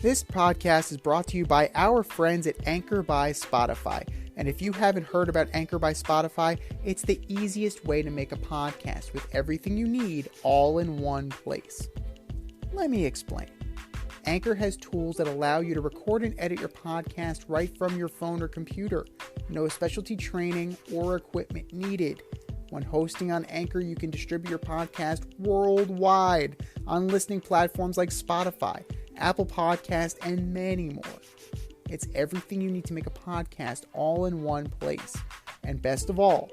This podcast is brought to you by our friends at Anchor by Spotify. And if you haven't heard about Anchor by Spotify, it's the easiest way to make a podcast with everything you need all in one place. Let me explain. Anchor has tools that allow you to record and edit your podcast right from your phone or computer. No specialty training or equipment needed. When hosting on Anchor, you can distribute your podcast worldwide on listening platforms like Spotify, Apple Podcast, and many more. It's everything you need to make a podcast all in one place. And best of all,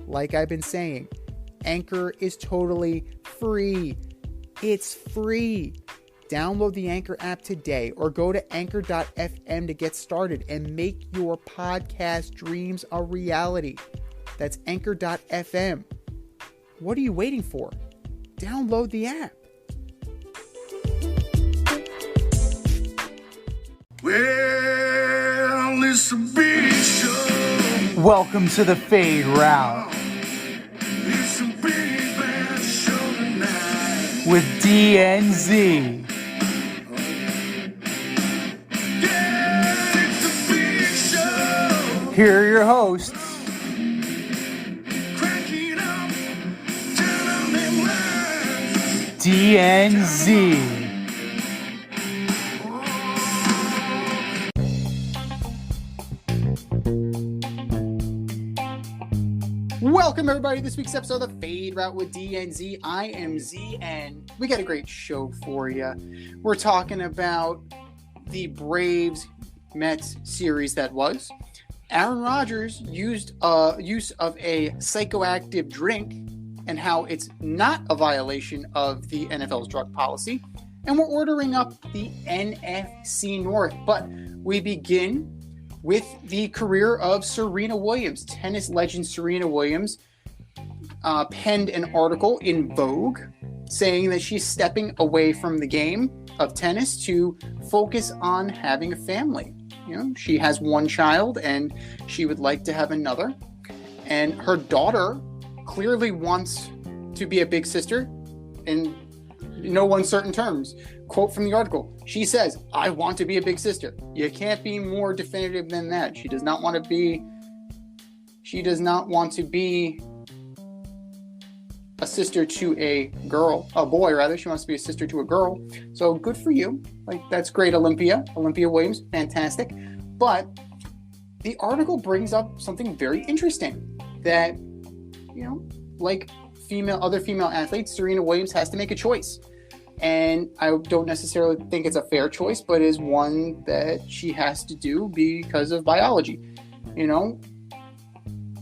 like I've been saying, Anchor is totally free. It's free. Download the Anchor app today or go to anchor.fm to get started and make your podcast dreams a reality. That's anchor.fm. What are you waiting for? Download the app. Well, it's a big show. Welcome to the Fade Route It's a big bad show tonight. with DNZ. Yeah, it's a big show. Here are your hosts, Cracking up, telling them lies. DNZ. Welcome everybody to this week's episode of the Fade Route with DNZ. I am Z, and we got a great show for you. We're talking about the Braves Mets series that was. Aaron Rodgers use of a psychoactive drink and how it's not a violation of the NFL's drug policy. And we're ordering up the NFC North. But we begin with the career of Serena Williams. Tennis legend Serena Williams penned an article in Vogue saying that she's stepping away from the game of tennis to focus on having a family. You know, she has one child and she would like to have another. And her daughter clearly wants to be a big sister in no uncertain terms. Quote from the article, she says, "I want to be a big sister." You can't be more definitive than that. She does not want to be a sister to a boy rather. She wants to be a sister to a girl. So good for you. Like, that's great, Olympia Williams, fantastic. But the article brings up something very interesting that, you know, like other female athletes, Serena Williams has to make a choice. And I don't necessarily think it's a fair choice, but is one that she has to do because of biology. You know,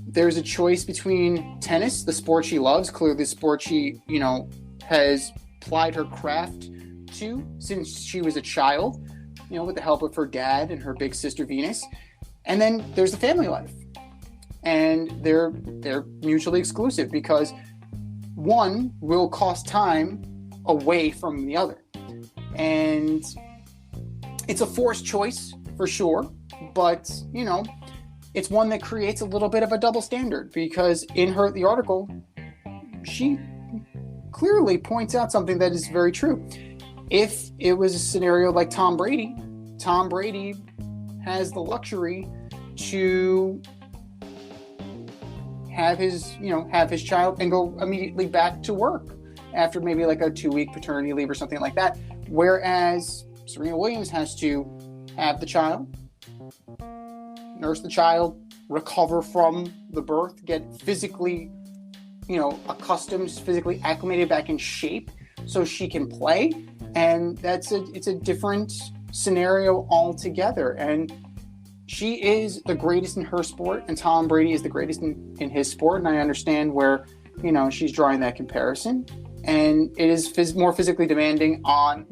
there's a choice between tennis, the sport she loves, clearly the sport she, you know, has plied her craft to since she was a child, you know, with the help of her dad and her big sister Venus. And then there's the family life. And they're mutually exclusive because one will cost time away from the other. And it's a forced choice for sure, but, you know, it's one that creates a little bit of a double standard because in the article, she clearly points out something that is very true. If it was a scenario like Tom Brady has the luxury to have his child and go immediately back to work after maybe like a 2-week paternity leave or something like that. Whereas Serena Williams has to have the child, nurse the child, recover from the birth, get physically, you know, accustomed, physically acclimated back in shape so she can play. And it's a different scenario altogether. And she is the greatest in her sport, and Tom Brady is the greatest in his sport. And I understand where, you know, she's drawing that comparison. And it is more physically demanding on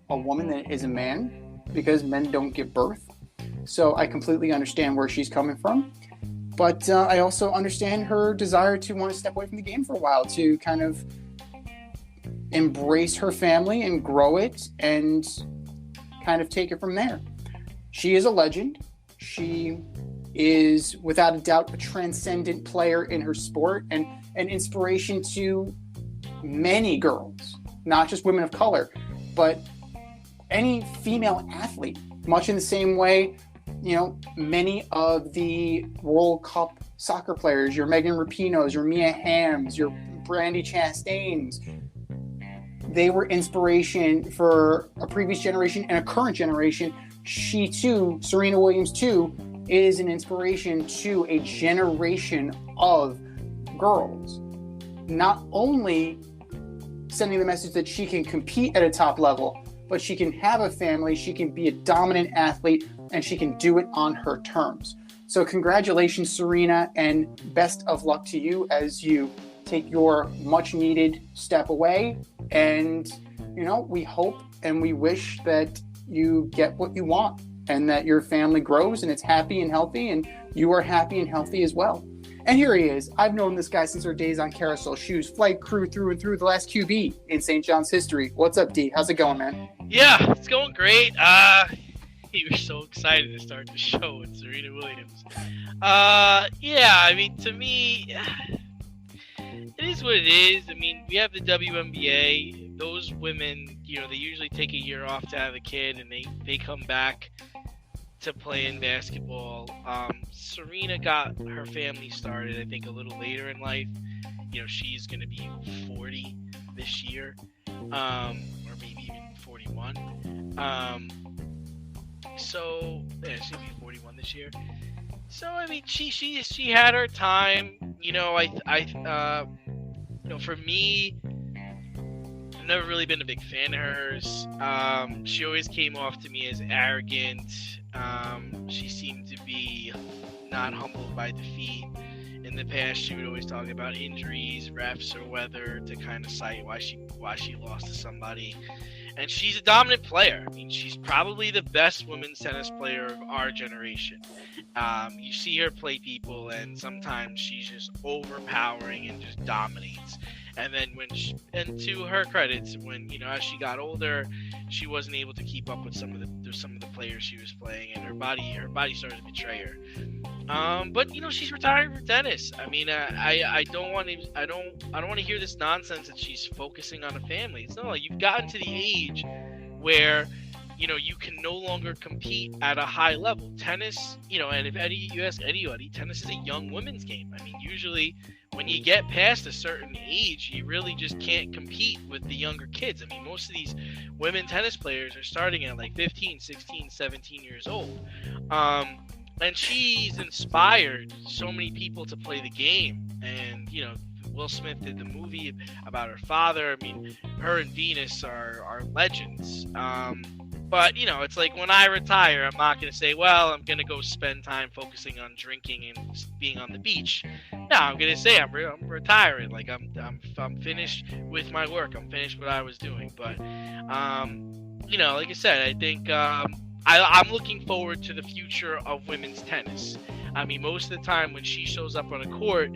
a woman than it is a man because men don't give birth. So I completely understand where she's coming from. But I also understand her desire to want to step away from the game for a while to kind of embrace her family and grow it and kind of take it from there. She is a legend. She is, without a doubt, a transcendent player in her sport and an inspiration to many girls, not just women of color, but any female athlete, much in the same way, many of the World Cup soccer players, your Megan Rapinos, your Mia Hamms, your Brandi Chastains, they were inspiration for a previous generation and a current generation. She too, Serena Williams too, is an inspiration to a generation of girls. Not only sending the message that she can compete at a top level, but she can have a family, she can be a dominant athlete, and she can do it on her terms. So congratulations, Serena, and best of luck to you as you take your much needed step away. And, we hope and we wish that you get what you want and that your family grows and it's happy and healthy and you are happy and healthy as well. And here he is. I've known this guy since our days on Carousel Shoes, flight crew through and through, the last QB in St. John's history. What's up, D? How's it going, man? Yeah, it's going great. You were so excited to start the show with Serena Williams. To me, it is what it is. I mean, we have the WNBA. Those women, they usually take a year off to have a kid, and they come back to play in basketball. Serena got her family started, I think, a little later in life. She's going to be 40 this year, or maybe even 41. She'll be 41 this year. So, I mean, she had her time. For me, I've never really been a big fan of hers. She always came off to me as arrogant. She seemed to be not humbled by defeat. In the past, she would always talk about injuries, refs, or weather to kind of cite why she lost to somebody. And she's a dominant player. I mean, she's probably the best women's tennis player of our generation. You see her play people, and sometimes she's just overpowering and just dominates. And then to her credits, when as she got older, she wasn't able to keep up with some of the players she was playing, and her body started to betray her. But she's retiring from tennis. I mean, I don't want to hear this nonsense that she's focusing on a family. It's not like you've gotten to the age where you can no longer compete at a high level. Tennis, and if you ask anybody, tennis is a young women's game. I mean, usually when you get past a certain age, you really just can't compete with the younger kids. I mean, most of these women tennis players are starting at like 15, 16, 17 years old. And she's inspired so many people to play the game. And, Will Smith did the movie about her father. I mean, her and Venus are legends. But, it's like when I retire, I'm not going to say, well, I'm going to go spend time focusing on drinking and being on the beach. No, I'm going to say I'm retiring. Like, I'm finished with my work. I'm finished what I was doing. But, like I said, I think I'm looking forward to the future of women's tennis. I mean, most of the time when she shows up on a court,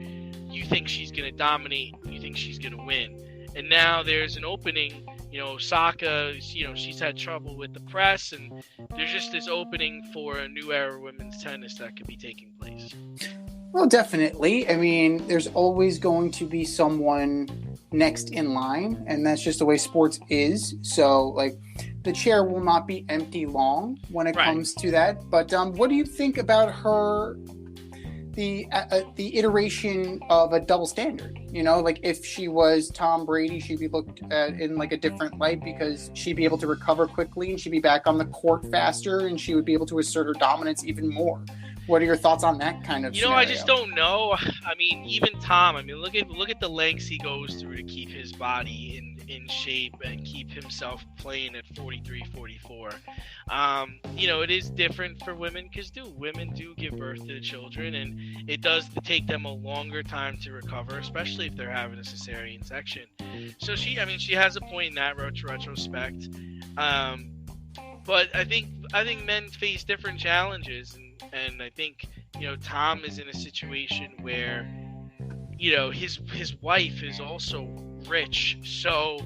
you think she's going to dominate. You think she's going to win. And now there's an opening. Osaka, she's had trouble with the press, and there's just this opening for a new era of women's tennis that could be taking place. Well, definitely. I mean, there's always going to be someone next in line, and that's just the way sports is. So, like, the chair will not be empty long when it comes to that. But what do you think about her, the iteration of a double standard? Like if she was Tom Brady, she'd be looked at in like a different light because she'd be able to recover quickly and she'd be back on the court faster and she would be able to assert her dominance even more. What are your thoughts on that kind of scenario? I just don't know. I mean, even Tom, look at the lengths he goes through to keep his body in shape and keep himself playing at 43, 44. It is different for women because women do give birth to children, and it does take them a longer time to recover, especially if they're having a cesarean section. So she has a point in that retrospect. But I think men face different challenges, and I think Tom is in a situation where his wife is also rich, so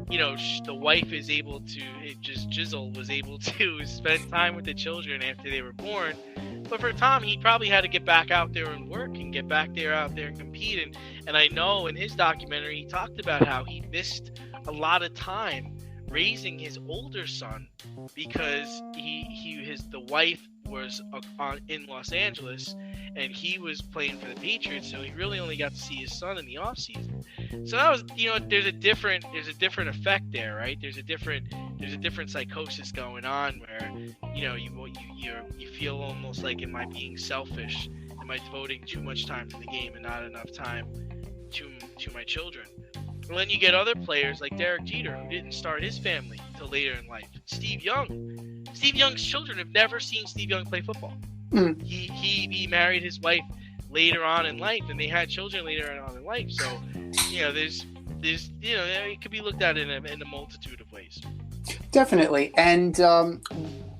the wife is able to Giselle was able to spend time with the children after they were born. But for Tom, he probably had to get back out there and work and get back out there and compete. And I know in his documentary he talked about how he missed a lot of time raising his older son because the wife was in Los Angeles and he was playing for the Patriots, so he really only got to see his son in the off season. So that was, there's a different effect there, right? There's a different psychosis going on where you feel almost like, am I being selfish? Am I devoting too much time to the game and not enough time to my children? And then you get other players like Derek Jeter, who didn't start his family till later in life. Steve Young's children have never seen Steve Young play football. Mm. He married his wife later on in life, and they had children later on in life. So, there's it could be looked at in a multitude of ways. Definitely. And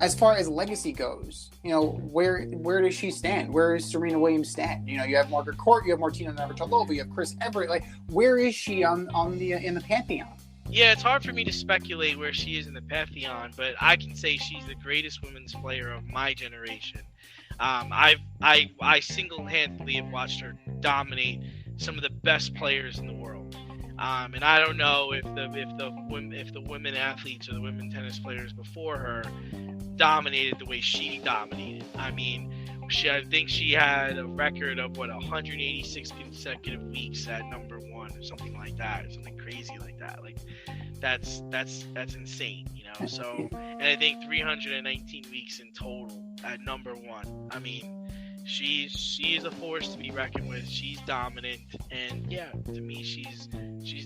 as far as legacy goes, where does she stand? Where does Serena Williams stand? You have Margaret Court, you have Martina Navratilova, you have Chris Everett. Like, where is she in the pantheon? Yeah, it's hard for me to speculate where she is in the pantheon, but I can say she's the greatest women's player of my generation. I single-handedly have watched her dominate some of the best players in the world. And I don't know if the women athletes or the women tennis players before her dominated the way she dominated. I mean, I think she had a record of 186 consecutive weeks at number one or something like that, or something crazy like that. Like that's insane, So, and I think 319 weeks in total at number one. I mean, she is a force to be reckoned with. She's dominant, and yeah, to me, she's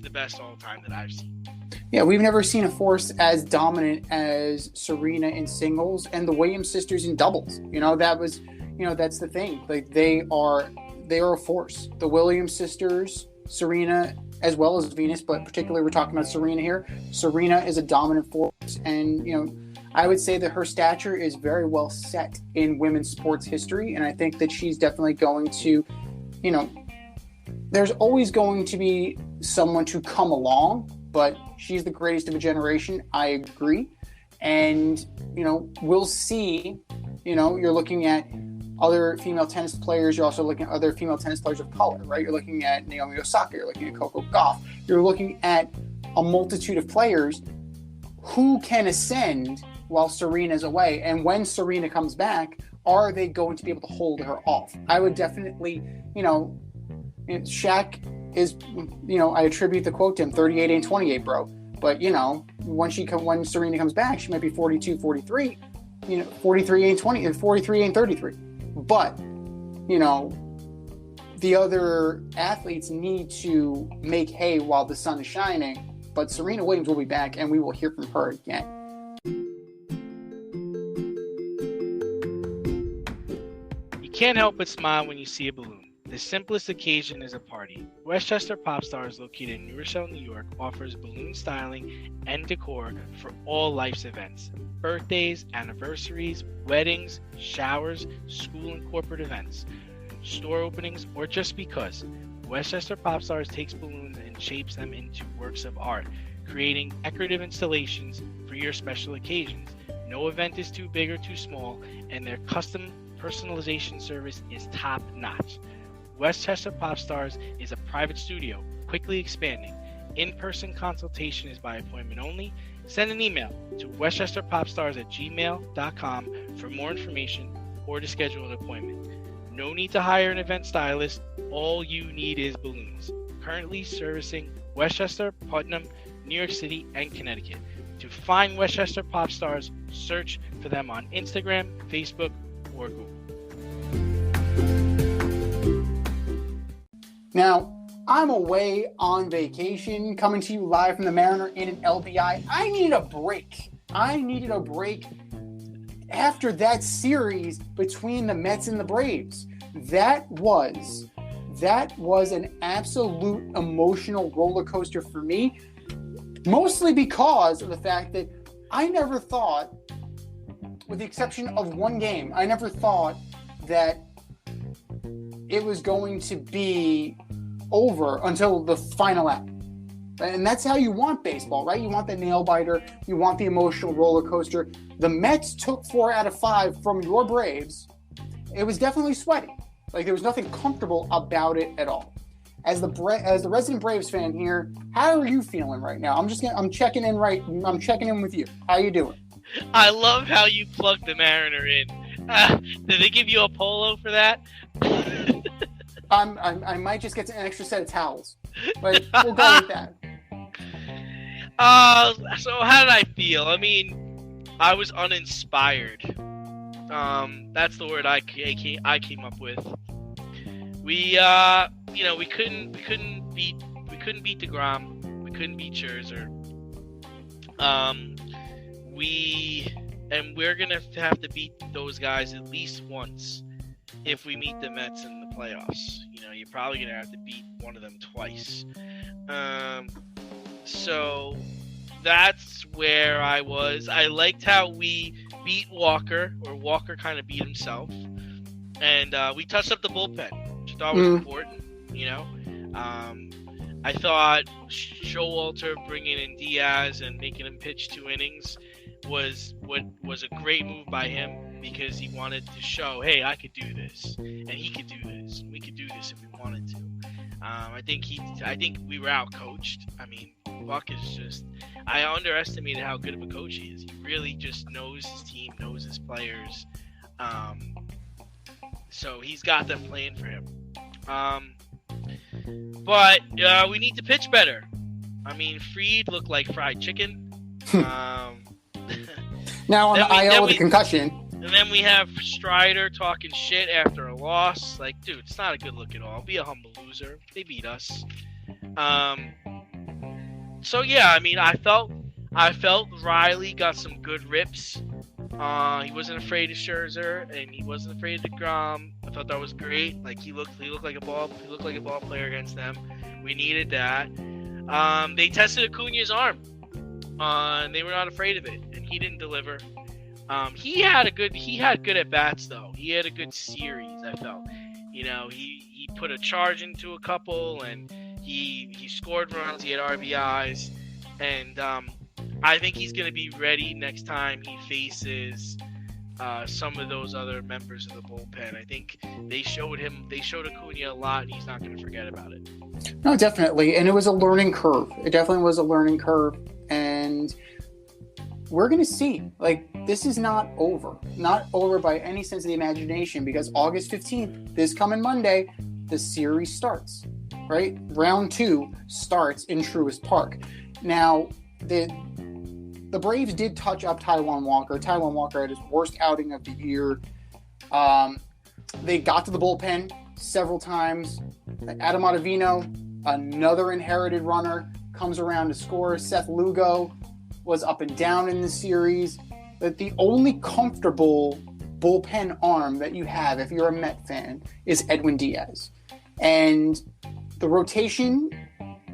the best all time that I've seen. Yeah, we've never seen a force as dominant as Serena in singles and the Williams sisters in doubles. That's the thing. Like, they are a force. The Williams sisters, Serena as well as Venus, but particularly we're talking about Serena here. Serena is a dominant force, and I would say that her stature is very well set in women's sports history, and I think that she's definitely going to, there's always going to be someone to come along, but she's the greatest of a generation. I agree. And, we'll see, you're looking at other female tennis players. You're also looking at other female tennis players of color, right? You're looking at Naomi Osaka. You're looking at Coco Gauff. You're looking at a multitude of players who can ascend while Serena's away. And when Serena comes back, are they going to be able to hold her off? I would definitely, Shaq is, I attribute the quote to him, 38 ain't 28, bro. But, when Serena comes back, she might be 42, 43. 43 ain't 20, 43 ain't 33. But, the other athletes need to make hay while the sun is shining. But Serena Williams will be back, and we will hear from her again. You can't help but smile when you see a balloon. The simplest occasion is a party. Westchester Pop Stars, located in New Rochelle, New York, offers balloon styling and decor for all life's events. Birthdays, anniversaries, weddings, showers, school and corporate events, store openings, or just because. Westchester Pop Stars takes balloons and shapes them into works of art, creating decorative installations for your special occasions. No event is too big or too small, and their custom personalization service is top-notch. Westchester Pop Stars is a private studio, quickly expanding. In-person consultation is by appointment only. Send an email to westchesterpopstars@gmail.com for more information or to schedule an appointment. No need to hire an event stylist. All you need is balloons. Currently servicing Westchester, Putnam, New York City, and Connecticut. To find Westchester Pop Stars, search for them on Instagram, Facebook, or Google. Now, I'm away on vacation, coming to you live from the Mariner Inn in LBI. I needed a break. After that series between the Mets and the Braves. That was an absolute emotional roller coaster for me, mostly because of the fact that I never thought, with the exception of one game, I never thought that it was going to be over until the final act. And that's how you want baseball, right? You want the nail biter. You want the emotional roller coaster. The Mets took 4 out of 5 from your Braves. It was definitely sweaty. Like, there was nothing comfortable about it at all. As the resident Braves fan here, how are you feeling right now? I'm checking in with you. How you doing? I love how you plugged the Mariner in. Did they give you a polo for that? I might just get an extra set of towels, but we'll go with that. So how did I feel? I mean, I was uninspired. That's the word I came up with. We couldn't beat DeGrom. We couldn't beat Scherzer. We're gonna have to beat those guys at least once if we meet the Mets in the playoffs. You're probably gonna have to beat one of them twice. So that's where I was. I liked how we beat Walker, or Walker kind of beat himself, and we touched up the bullpen, which I thought was important. I thought Showalter bringing in Diaz and making him pitch 2 innings was a great move by him, because he wanted to show, hey, I could do this, and he could do this, and we could do this if we wanted to. I think we were out coached. I mean, Buck is just, I underestimated how good of a coach he is. He really just knows his team, knows his players. So he's got them playing for him. But we need to pitch better. I mean, Fried looked like fried chicken. Now on the IL with a concussion. And then we have Strider talking shit after a loss. Like, dude, it's not a good look at all. Be a humble loser. They beat us. So yeah, I mean, I felt Riley got some good rips. He wasn't afraid of Scherzer, and he wasn't afraid of DeGrom. I thought that was great. Like, he looked like a ball player against them. We needed that. They tested Acuña's arm. And they were not afraid of it, and he didn't deliver. He had good at bats though. He had a good series, I felt. He put a charge into a couple, and he scored runs. He had RBIs, and I think he's going to be ready next time he faces some of those other members of the bullpen. I think they showed Acuña a lot, and he's not going to forget about it. No, definitely, and it was a learning curve. It definitely was a learning curve, and we're going to see. Like, this is not over by any sense of the imagination, because August 15th, this coming Monday, the series starts, right? Round 2 starts in Truist Park. Now, the Braves did touch up Taijuan Walker. Taijuan Walker had his worst outing of the year. They got to the bullpen several times. Adam Ottavino, another inherited runner, comes around to score. Seth Lugo was up and down in the series. But the only comfortable bullpen arm that you have, if you're a Met fan, is Edwin Diaz. And the rotation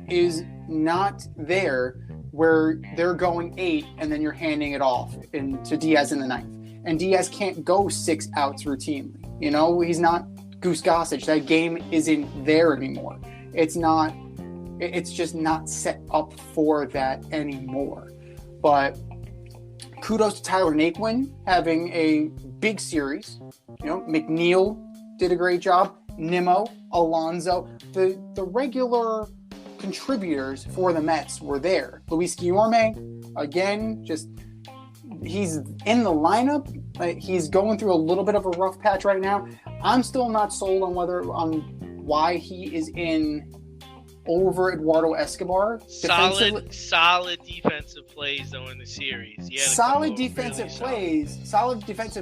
is not there where they're going 8 and then you're handing it off to Diaz in the 9th. And Diaz can't go 6 outs routinely. He's not Goose Gossage. That game isn't there anymore. It's just not set up for that anymore. But kudos to Tyler Naquin having a big series. McNeil did a great job. Nimmo, Alonso, the regular contributors for the Mets were there. Luis Guillorme, again, he's in the lineup. He's going through a little bit of a rough patch right now. I'm still not sold on why he is in over Eduardo Escobar. Solid defensive plays though in the series. Solid defensive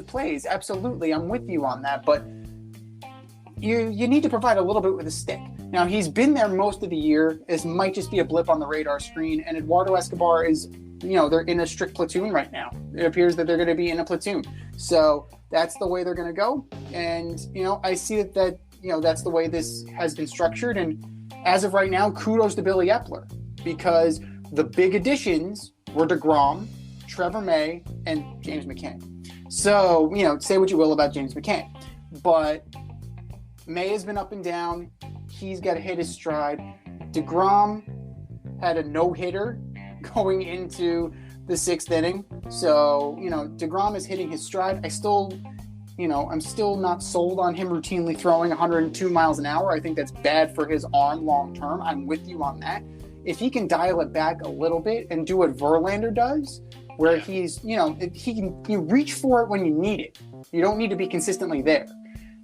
plays. Absolutely, I'm with you on that. But you need to provide a little bit with a stick. Now, he's been there most of the year. This might just be a blip on the radar screen. And Eduardo Escobar is, they're in a strict platoon right now. It appears that they're going to be in a platoon. So that's the way they're going to go. And, I see that that's the way this has been structured. And as of right now, kudos to Billy Epler, because the big additions were DeGrom, Trevor May, and James McCann. So, say what you will about James McCann. But May has been up and down. He's got to hit his stride. DeGrom had a no-hitter going into the 6th inning. So, DeGrom is hitting his stride. I'm still not sold on him routinely throwing 102 miles an hour. I think that's bad for his arm long term. I'm with you on that. If he can dial it back a little bit and do what Verlander does, where he's, if he can you reach for it when you need it. You don't need to be consistently there.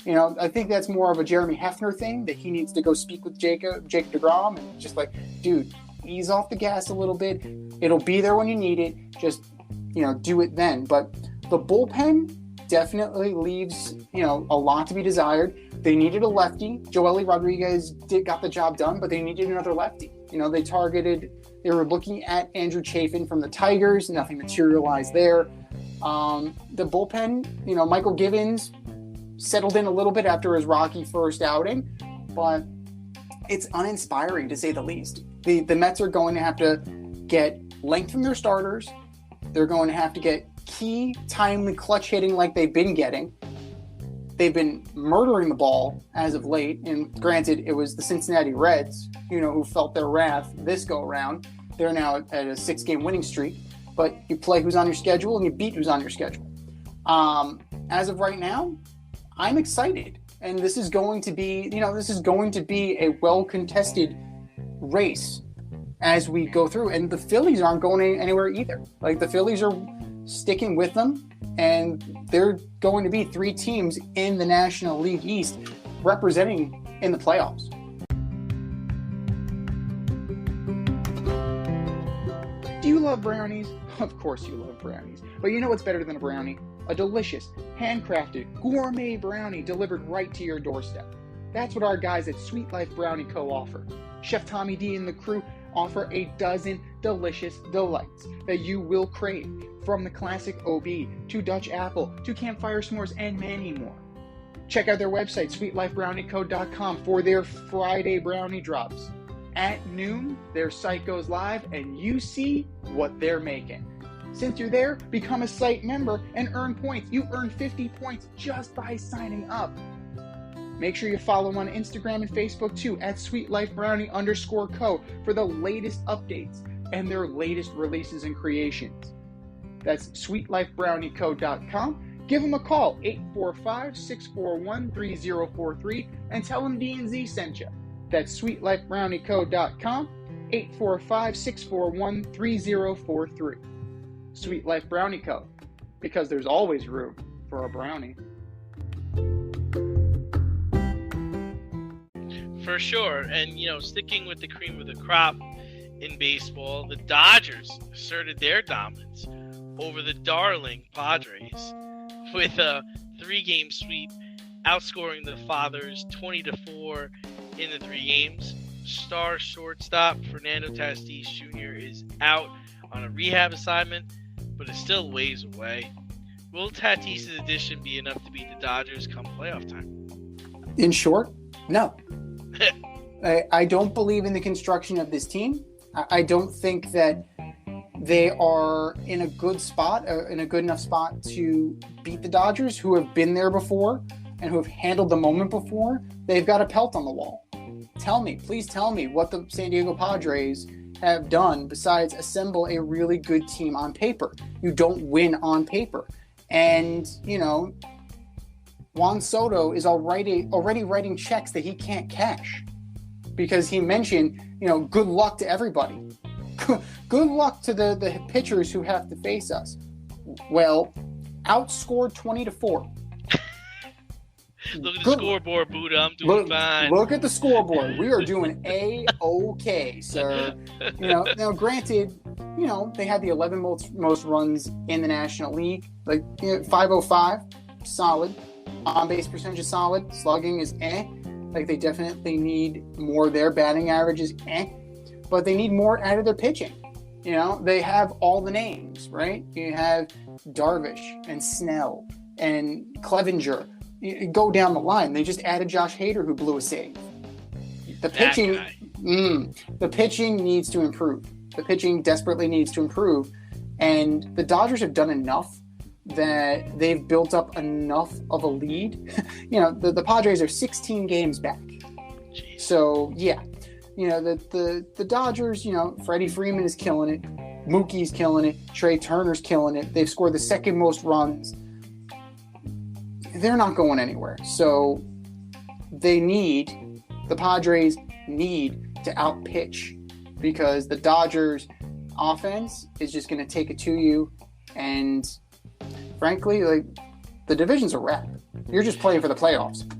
I think that's more of a Jeremy Hefner thing, that he needs to go speak with Jake DeGrom and just like, dude, ease off the gas a little bit. It'll be there when you need it. Just, do it then. But the bullpen definitely leaves, a lot to be desired. They needed a lefty. Joely Rodriguez got the job done, but they needed another lefty. They were looking at Andrew Chafin from the Tigers. Nothing materialized there. The bullpen, Michael Givens settled in a little bit after his rocky first outing, but it's uninspiring to say the least. The Mets are going to have to get length from their starters. They're going to have to get key, timely clutch hitting like they've been getting. They've been murdering the ball as of late, and granted, it was the Cincinnati Reds, who felt their wrath this go around. They're now at a 6-game winning streak, but you play who's on your schedule and you beat who's on your schedule. As of right now, I'm excited, and this is going to be, a well-contested race as we go through, and the Phillies aren't going anywhere either. Like, the Phillies are sticking with them, and they're going to be 3 teams in the National League East representing in the playoffs. Do you love brownies? Of course you love brownies. But you know what's better than a brownie? A delicious, handcrafted, gourmet brownie delivered right to your doorstep. That's what our guys at Sweet Life Brownie Co. offer. Chef Tommy D and the crew offer a dozen delicious delights that you will crave, from the classic OB to Dutch apple to campfire s'mores and many more. Check out their website, sweetlifebrownieco.com, for their Friday brownie drops. At noon, their site goes live and you see what they're making. Since you're there, become a site member and earn points. You earn 50 points just by signing up. Make sure you follow them on Instagram and Facebook too, at sweetlifebrownie_co, for the latest updates and their latest releases and creations. That's sweetlifebrownieco.com. Give them a call, 845-641-3043, and tell them D&Z sent you. That's sweetlifebrownieco.com, 845-641-3043. Sweet Life Brownie Co., because there's always room for a brownie. For sure. And, sticking with the cream of the crop in baseball, the Dodgers asserted their dominance over the darling Padres with a 3-game sweep, outscoring the Fathers 20-4 in the 3 games. Star shortstop Fernando Tatis Jr. is out on a rehab assignment, but is still ways away. Will Tatis' addition be enough to beat the Dodgers come playoff time? In short, no. I don't believe in the construction of this team. I don't think that they are in a good spot, in a good enough spot to beat the Dodgers, who have been there before and who have handled the moment before. They've got a pelt on the wall. Please tell me what the San Diego Padres have done besides assemble a really good team on paper. You don't win on paper. And, Juan Soto is already writing checks that he can't cash, because he mentioned, good luck to everybody. Good luck to the pitchers who have to face us. Well, outscored 20-4. Look at the scoreboard, Buddha. I'm doing fine. Look at the scoreboard. We are doing A-OK, sir. Now granted, they had the 11 most runs in the National League. 505, solid. On-base percentage is solid. Slugging is they definitely need more. Their batting average is but they need more out of their pitching. They have all the names, right? You have Darvish and Snell and Clevinger. You go down the line. They just added Josh Hader, who blew a save. The pitching needs to improve. The pitching desperately needs to improve. And the Dodgers have done enough that they've built up enough of a lead. The Padres are 16 games back. Jeez. So, yeah. The Dodgers, Freddie Freeman is killing it. Mookie's killing it. Trey Turner's killing it. They've scored the second most runs. they're not going anywhere. So the Padres need to outpitch because the Dodgers offense is just going to take it to you. And frankly, like, the division's a wrap. You're just playing for the playoffs.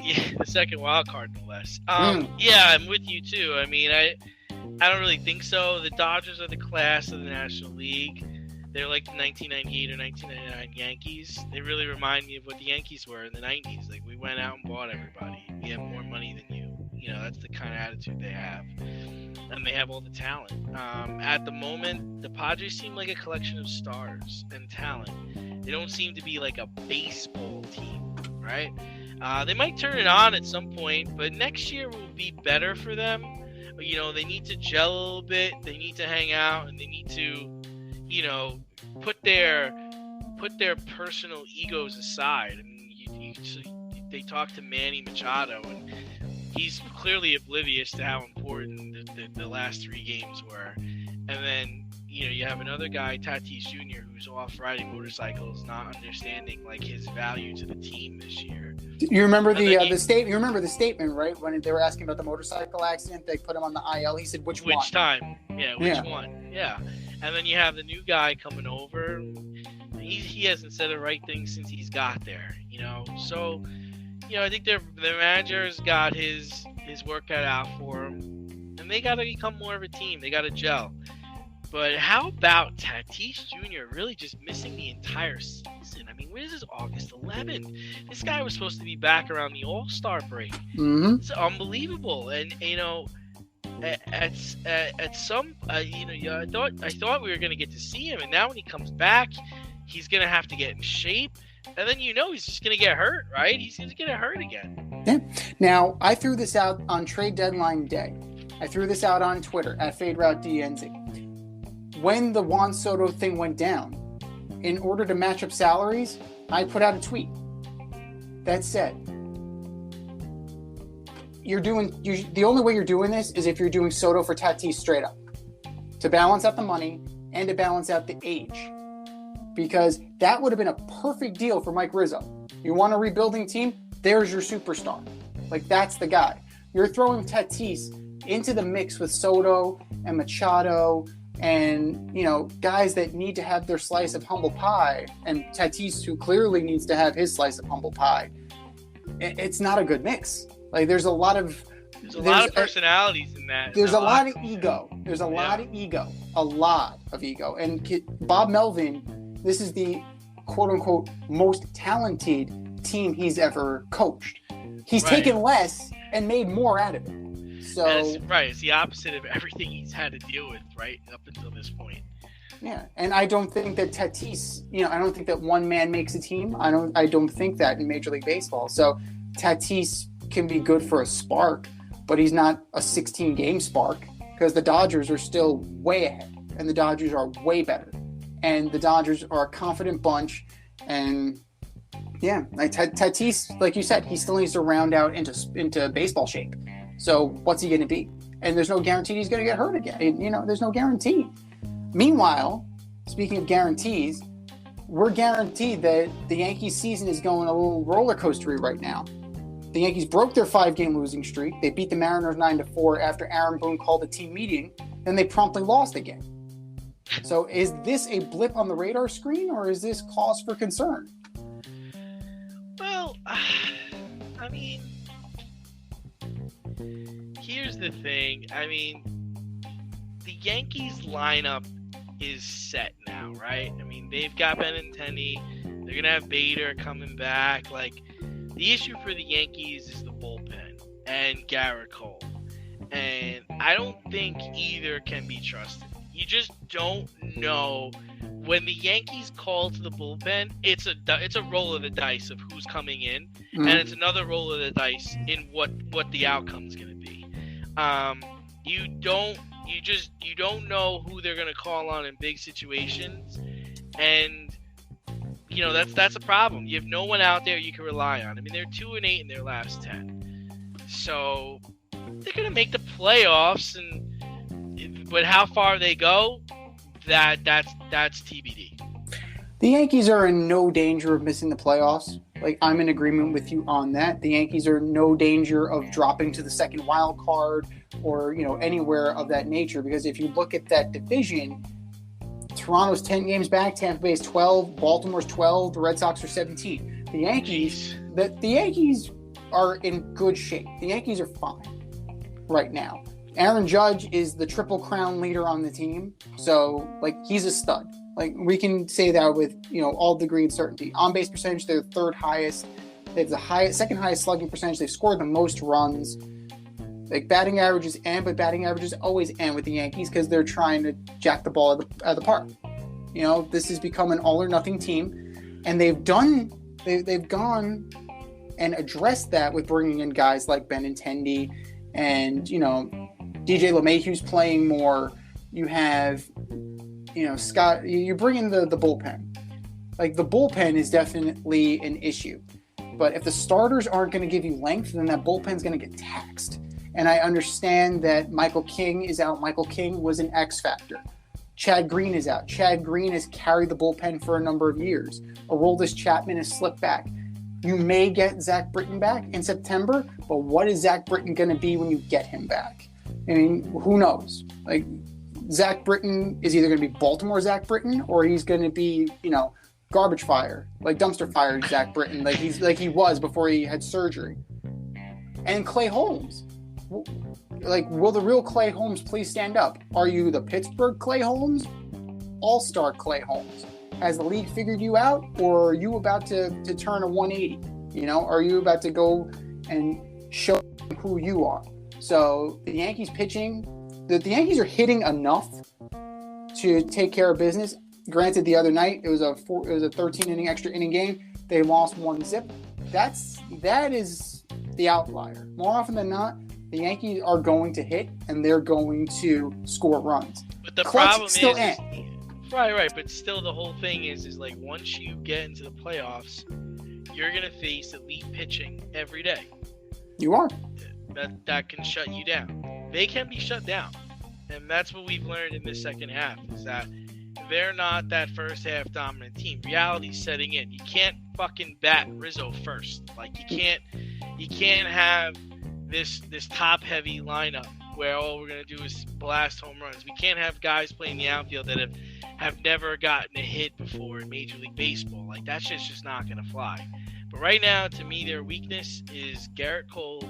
Yeah, the second wild card, no less. Yeah, I'm with you too. I mean, I don't really think so. The Dodgers are the class of the National League. They're like the 1998 or 1999 Yankees. They really remind me of what the Yankees were in the 90s. Like, we went out and bought everybody. We have more money than you. You know, that's the kind of attitude they have. And they have all the talent. At the moment, the Padres seem like a collection of stars and talent. They don't seem to be like a baseball team, right? They might turn it on at some point, but next year will be better for them. You know, they need to gel a little bit. They need to hang out, and they need to, you know, put their personal egos aside. I mean, they talk to Manny Machado, and he's clearly oblivious to how important the last 3 games were. And then, you know, you have another guy, Tatis Jr., who's off riding motorcycles, not understanding like his value to the team this year. You remember the statement? You remember the statement, right? When they were asking about the motorcycle accident, they put him on the IL. He said, "Which one? Which time? Yeah, which one? Yeah." And then you have the new guy coming over. He hasn't said the right thing since he's got there, you know. So, you know, I think their manager's got his work cut out for him, and they got to become more of a team. They got to gel. But how about Tatis Jr. really just missing the entire season? I mean, when is this? August 11th. This guy was supposed to be back around the All-Star break. Mm-hmm. It's unbelievable. And, you know, at some, you know, I thought we were going to get to see him. And now when he comes back, he's going to have to get in shape. And then, you know, he's just going to get hurt, right? He's going to get hurt again. Yeah. Now, I threw this out on trade deadline day. I threw this out on Twitter at FadeRouteDNZ. When the Juan Soto thing went down, in order to match up salaries, I put out a tweet that said, the only way you're doing this is if you're doing Soto for Tatis straight up, to balance out the money and to balance out the age, because that would have been a perfect deal for Mike Rizzo. You want a rebuilding team? There's your superstar. Like, that's the guy. You're throwing Tatis into the mix with Soto and Machado and, you know, guys that need to have their slice of humble pie, and Tatis, who clearly needs to have his slice of humble pie. It's not a good mix. Like, there's a lot of personalities in that. There's a lot of ego. There's a lot of ego. A lot of ego. And Bob Melvin, this is the quote-unquote most talented team he's ever coached. He's taken less and made more out of it. So, it's the opposite of everything he's had to deal with, right, up until this point. Yeah, and I don't think that Tatis, you know, I don't think that one man makes a team. I don't think that in Major League Baseball. So Tatis can be good for a spark, but he's not a 16-game spark, because the Dodgers are still way ahead, and the Dodgers are way better, and the Dodgers are a confident bunch. And yeah, like Tatis, like you said, he still needs to round out into baseball shape. So what's he going to be? And there's no guarantee he's going to get hurt again. You know, there's no guarantee. Meanwhile, speaking of guarantees, we're guaranteed that the Yankees season is going a little roller coastery right now. The Yankees broke their 5-game losing streak. They beat the Mariners 9-4 after Aaron Boone called a team meeting. Then they promptly lost again. So is this a blip on the radar screen, or is this cause for concern? Well, I mean, here's the thing. I mean, the Yankees lineup is set now, right? I mean, they've got Benintendi. They're going to have Bader coming back. Like, the issue for the Yankees is the bullpen and Garrett Cole. And I don't think either can be trusted. You just don't know. When the Yankees call to the bullpen, it's a roll of the dice of who's coming in, and it's another roll of the dice in what the outcome's going to be. You don't know who they're going to call on in big situations, and you know that's a problem. You have no one out there you can rely on. I mean, they're 2-8 in their last 10, so they're going to make the playoffs, but how far they go, that's TBD. The Yankees are in no danger of missing the playoffs. Like, I'm in agreement with you on that. The Yankees are no danger of dropping to the second wild card or, anywhere of that nature. Because if you look at that division, Toronto's 10 games back, Tampa Bay's 12, Baltimore's 12, the Red Sox are 17. The Yankees are in good shape. The Yankees are fine right now. Aaron Judge is the Triple Crown leader on the team. So, he's a stud. We can say that with, all degree of certainty. On-base percentage, they're third highest. They have the second highest slugging percentage. They've scored the most runs. Batting averages but batting averages always end with the Yankees because they're trying to jack the ball out of the park. This has become an all-or-nothing team. And they've gone and addressed that with bringing in guys like Benintendi and, DJ LeMahieu's playing more. You have, Scott, you bring in the bullpen. The bullpen is definitely an issue. But if the starters aren't going to give you length, then that bullpen's going to get taxed. And I understand that Michael King is out. Michael King was an X factor. Chad Green is out. Chad Green has carried the bullpen for a number of years. Aroldis Chapman has slipped back. You may get Zach Britton back in September, but what is Zach Britton going to be when you get him back? I mean, who knows? Zach Britton is either going to be Baltimore Zach Britton or he's going to be, garbage fire, dumpster fire Zach Britton, he was before he had surgery. And Clay Holmes. Will the real Clay Holmes please stand up? Are you the Pittsburgh Clay Holmes? All-star Clay Holmes? Has the league figured you out, or are you about to turn a 180? Are you about to go and show who you are? So the Yankees pitching, the Yankees are hitting enough to take care of business. Granted, the other night it was a 13 extra inning game. They lost 1-0. That is the outlier. More often than not, the Yankees are going to hit and they're going to score runs. But the Clutch problem still is right. But still, the whole thing is once you get into the playoffs, you're gonna face elite pitching every day. You are. That can shut you down. They can be shut down, and that's what we've learned in the second half is that they're not that first half dominant team. Reality's setting in. You can't fucking bat Rizzo first. You can't have this top heavy lineup where all we're gonna do is blast home runs. We can't have guys playing the outfield that have never gotten a hit before in Major League Baseball. That shit's just not gonna fly. But right now, to me, their weakness is Garrett Cole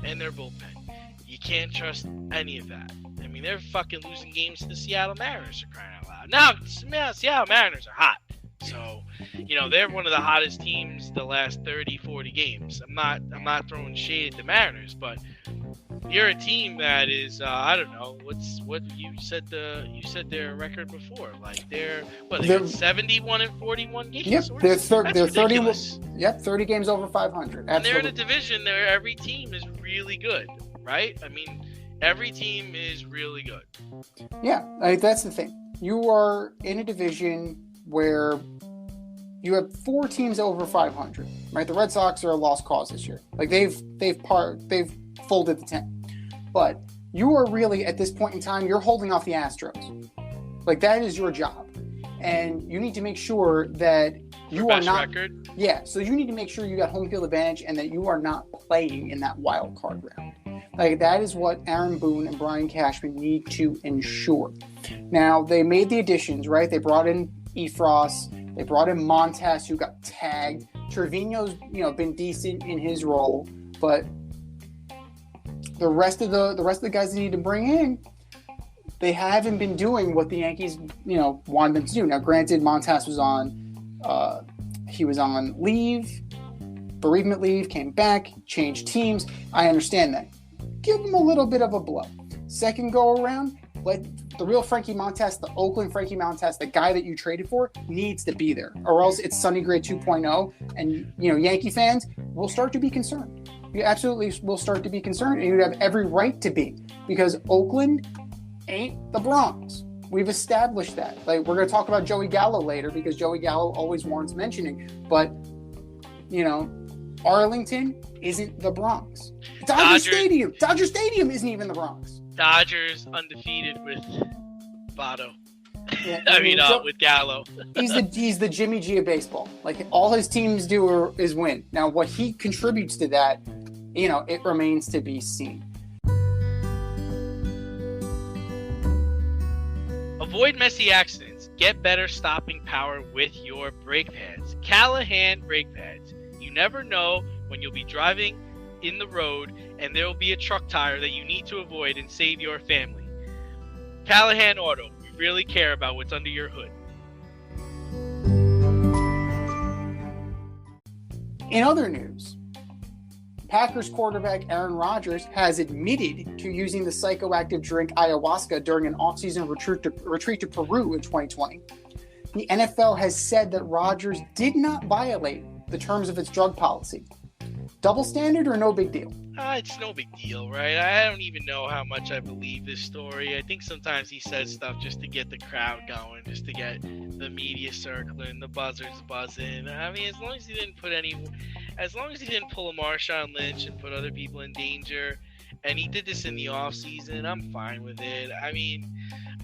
and their bullpen. You can't trust any of that. I mean, they're fucking losing games to the Seattle Mariners, for crying out loud. Now, Seattle Mariners are hot. So, they're one of the hottest teams the last 30, 40 games. I'm not throwing shade at the Mariners, but you're a team that is I don't know what you said their record before. They're 71 and 41 games. Yep, they're 30. Yep, 30 games over 500. Absolutely. And they're in a division where every team is really good, right? I mean, every team is really good. Yeah, that's the thing. You are in a division where you have 4 teams over 500, right? The Red Sox are a lost cause this year. They've folded the tent. But you are really, at this point in time, you're holding off the Astros. That is your job. And you need to make sure that you are not... record. Yeah, so you need to make sure you got home field advantage and that you are not playing in that wild card round. That is what Aaron Boone and Brian Cashman need to ensure. Now, they made the additions, right? They brought in Efros. They brought in Montas, who got tagged. Trevino's, been decent in his role, but the rest of the guys they need to bring in, they haven't been doing what the Yankees, wanted them to do. Now, granted, Montas was on leave, bereavement leave, came back, changed teams. I understand that. Give him a little bit of a blow. Second go around, let the real Frankie Montas, the Oakland Frankie Montas, the guy that you traded for, needs to be there, or else it's Sonny Gray 2.0, and Yankee fans will start to be concerned. You absolutely will start to be concerned, and you have every right to be, because Oakland ain't the Bronx. We've established that. We're going to talk about Joey Gallo later, because Joey Gallo always warrants mentioning, but Arlington isn't the Bronx. Dodger Stadium isn't even the Bronx. Dodgers undefeated with Votto. Yeah, with Gallo. he's the Jimmy G of baseball. Like, all his teams do is win. Now, what he contributes to that, it remains to be seen. Avoid messy accidents. Get better stopping power with your brake pads. Callahan brake pads. You never know when you'll be driving in the road and there will be a truck tire that you need to avoid and save your family. Callahan Auto. We really care about what's under your hood. In other news, Packers quarterback Aaron Rodgers has admitted to using the psychoactive drink ayahuasca during an offseason retreat to Peru in 2020. The NFL has said that Rodgers did not violate the terms of its drug policy. Double standard or no big deal? It's no big deal, right? I don't even know how much I believe this story. I think sometimes he says stuff just to get the crowd going, just to get the media circling, the buzzers buzzing. I mean, as long as he didn't pull a Marshawn Lynch and put other people in danger, and he did this in the off season, I'm fine with it. I mean,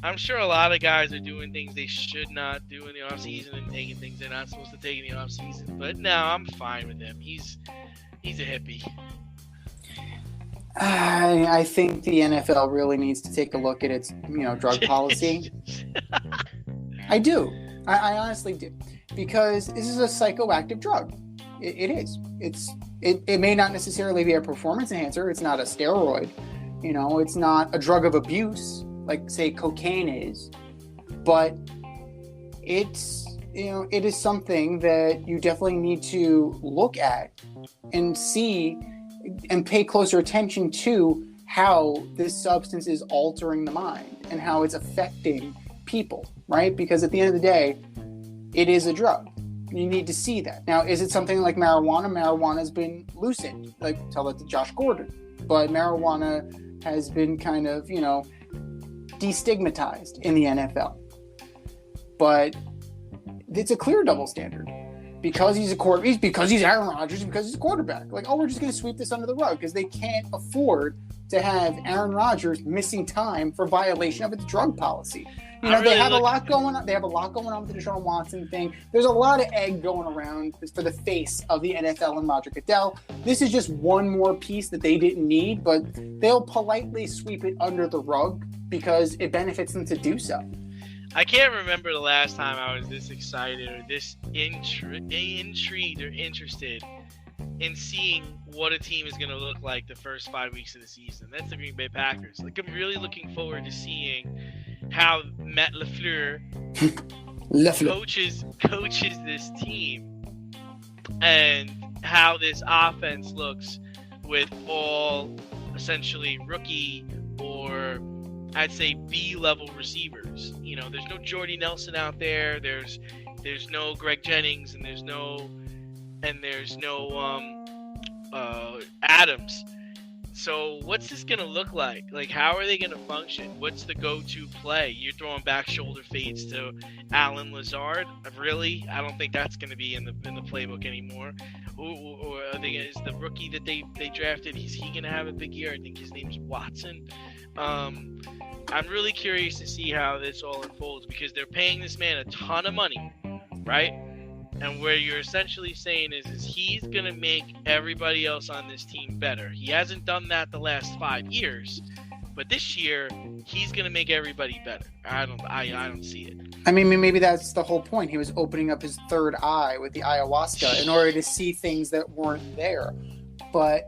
I'm sure a lot of guys are doing things they should not do in the off season and taking things they're not supposed to take in the off season. But no, I'm fine with him. He's a hippie. I think the NFL really needs to take a look at its, drug policy. I do. I honestly do. Because this is a psychoactive drug. It is. It may not necessarily be a performance enhancer. It's not a steroid. It's not a drug of abuse like, say, cocaine is. But it's, it is something that you definitely need to look at and see and pay closer attention to how this substance is altering the mind and how it's affecting people, right? Because at the end of the day, it is a drug. You need to see that. Now, is it something like marijuana? Marijuana has been loosened. Like, tell that to Josh Gordon. But marijuana has been kind of, destigmatized in the NFL. But it's a clear double standard. Because he's because he's Aaron Rodgers, because he's a quarterback. Like, we're just going to sweep this under the rug because they can't afford to have Aaron Rodgers missing time for violation of its drug policy. They have a lot going on. They have a lot going on with the Deshaun Watson thing. There's a lot of egg going around for the face of the NFL and Roger Goodell. This is just one more piece that they didn't need, but they'll politely sweep it under the rug because it benefits them to do so. I can't remember the last time I was this excited or this intrigued or interested in seeing what a team is going to look like the first 5 weeks of the season. That's the Green Bay Packers. Like, I'm really looking forward to seeing how Matt LaFleur coaches this team and how this offense looks with all essentially rookie or I'd say B-level receivers. There's no Jordy Nelson out there. There's no Greg Jennings, and there's no Adams. So what's this gonna look like? Like, how are they gonna function? What's the go-to play? You're throwing back shoulder fades to Allen Lazard? Really? I don't think that's gonna be in the playbook anymore. Or is the rookie that they drafted? Is he gonna have a big year? I think his name's Watson. I'm really curious to see how this all unfolds because they're paying this man a ton of money, right? And where you're essentially saying is he's going to make everybody else on this team better. He hasn't done that the last 5 years, but this year he's going to make everybody better. I don't see it. I mean, maybe that's the whole point. He was opening up his third eye with the ayahuasca in order to see things that weren't there. But,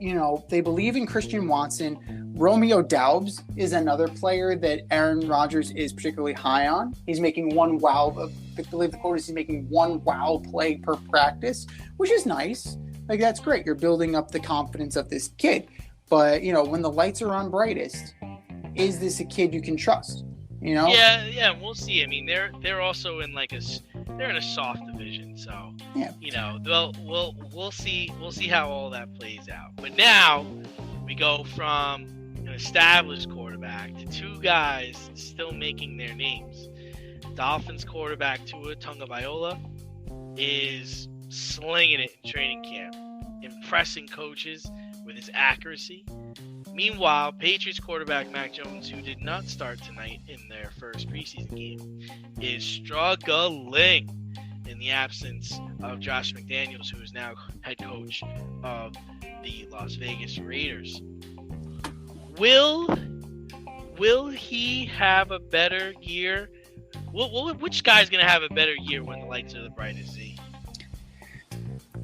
they believe in Christian Watson. Romeo Doubs is another player that Aaron Rodgers is particularly high on. He's making one wow. I believe the quote is he's making one wow play per practice, which is nice. Like, that's great. You're building up the confidence of this kid. But, when the lights are on brightest, is this a kid you can trust? Yeah, we'll see. I mean, they're also in they're in a soft division, so yeah. We'll see how all that plays out. But now we go from an established quarterback to two guys still making their names. Dolphins quarterback Tua Tagovailoa is slinging it in training camp, impressing coaches with his accuracy. Meanwhile, Patriots quarterback Mac Jones, who did not start tonight in their first preseason game, is struggling in the absence of Josh McDaniels, who is now head coach of the Las Vegas Raiders. Will he have a better year? Which guy's going to have a better year when the lights are the brightest, Z?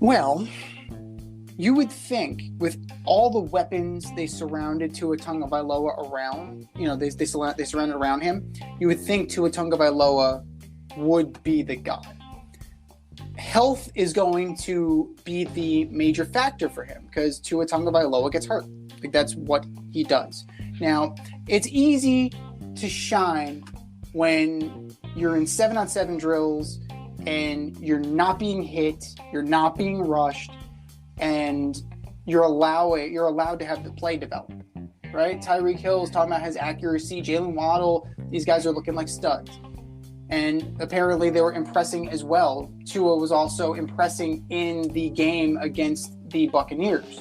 Well, you would think with all the weapons they surrounded Tua Tagovailoa around, they surrounded around him, you would think Tua Tagovailoa would be the guy. Health is going to be the major factor for him because Tua Tagovailoa gets hurt. Like, that's what he does. Now, it's easy to shine when you're in 7-on-7 drills and you're not being hit, you're not being rushed, and you're allowed to have the play develop, right? Tyreek Hill is talking about his accuracy. Jalen Waddle, these guys are looking like studs. And apparently they were impressing as well. Tua was also impressing in the game against the Buccaneers.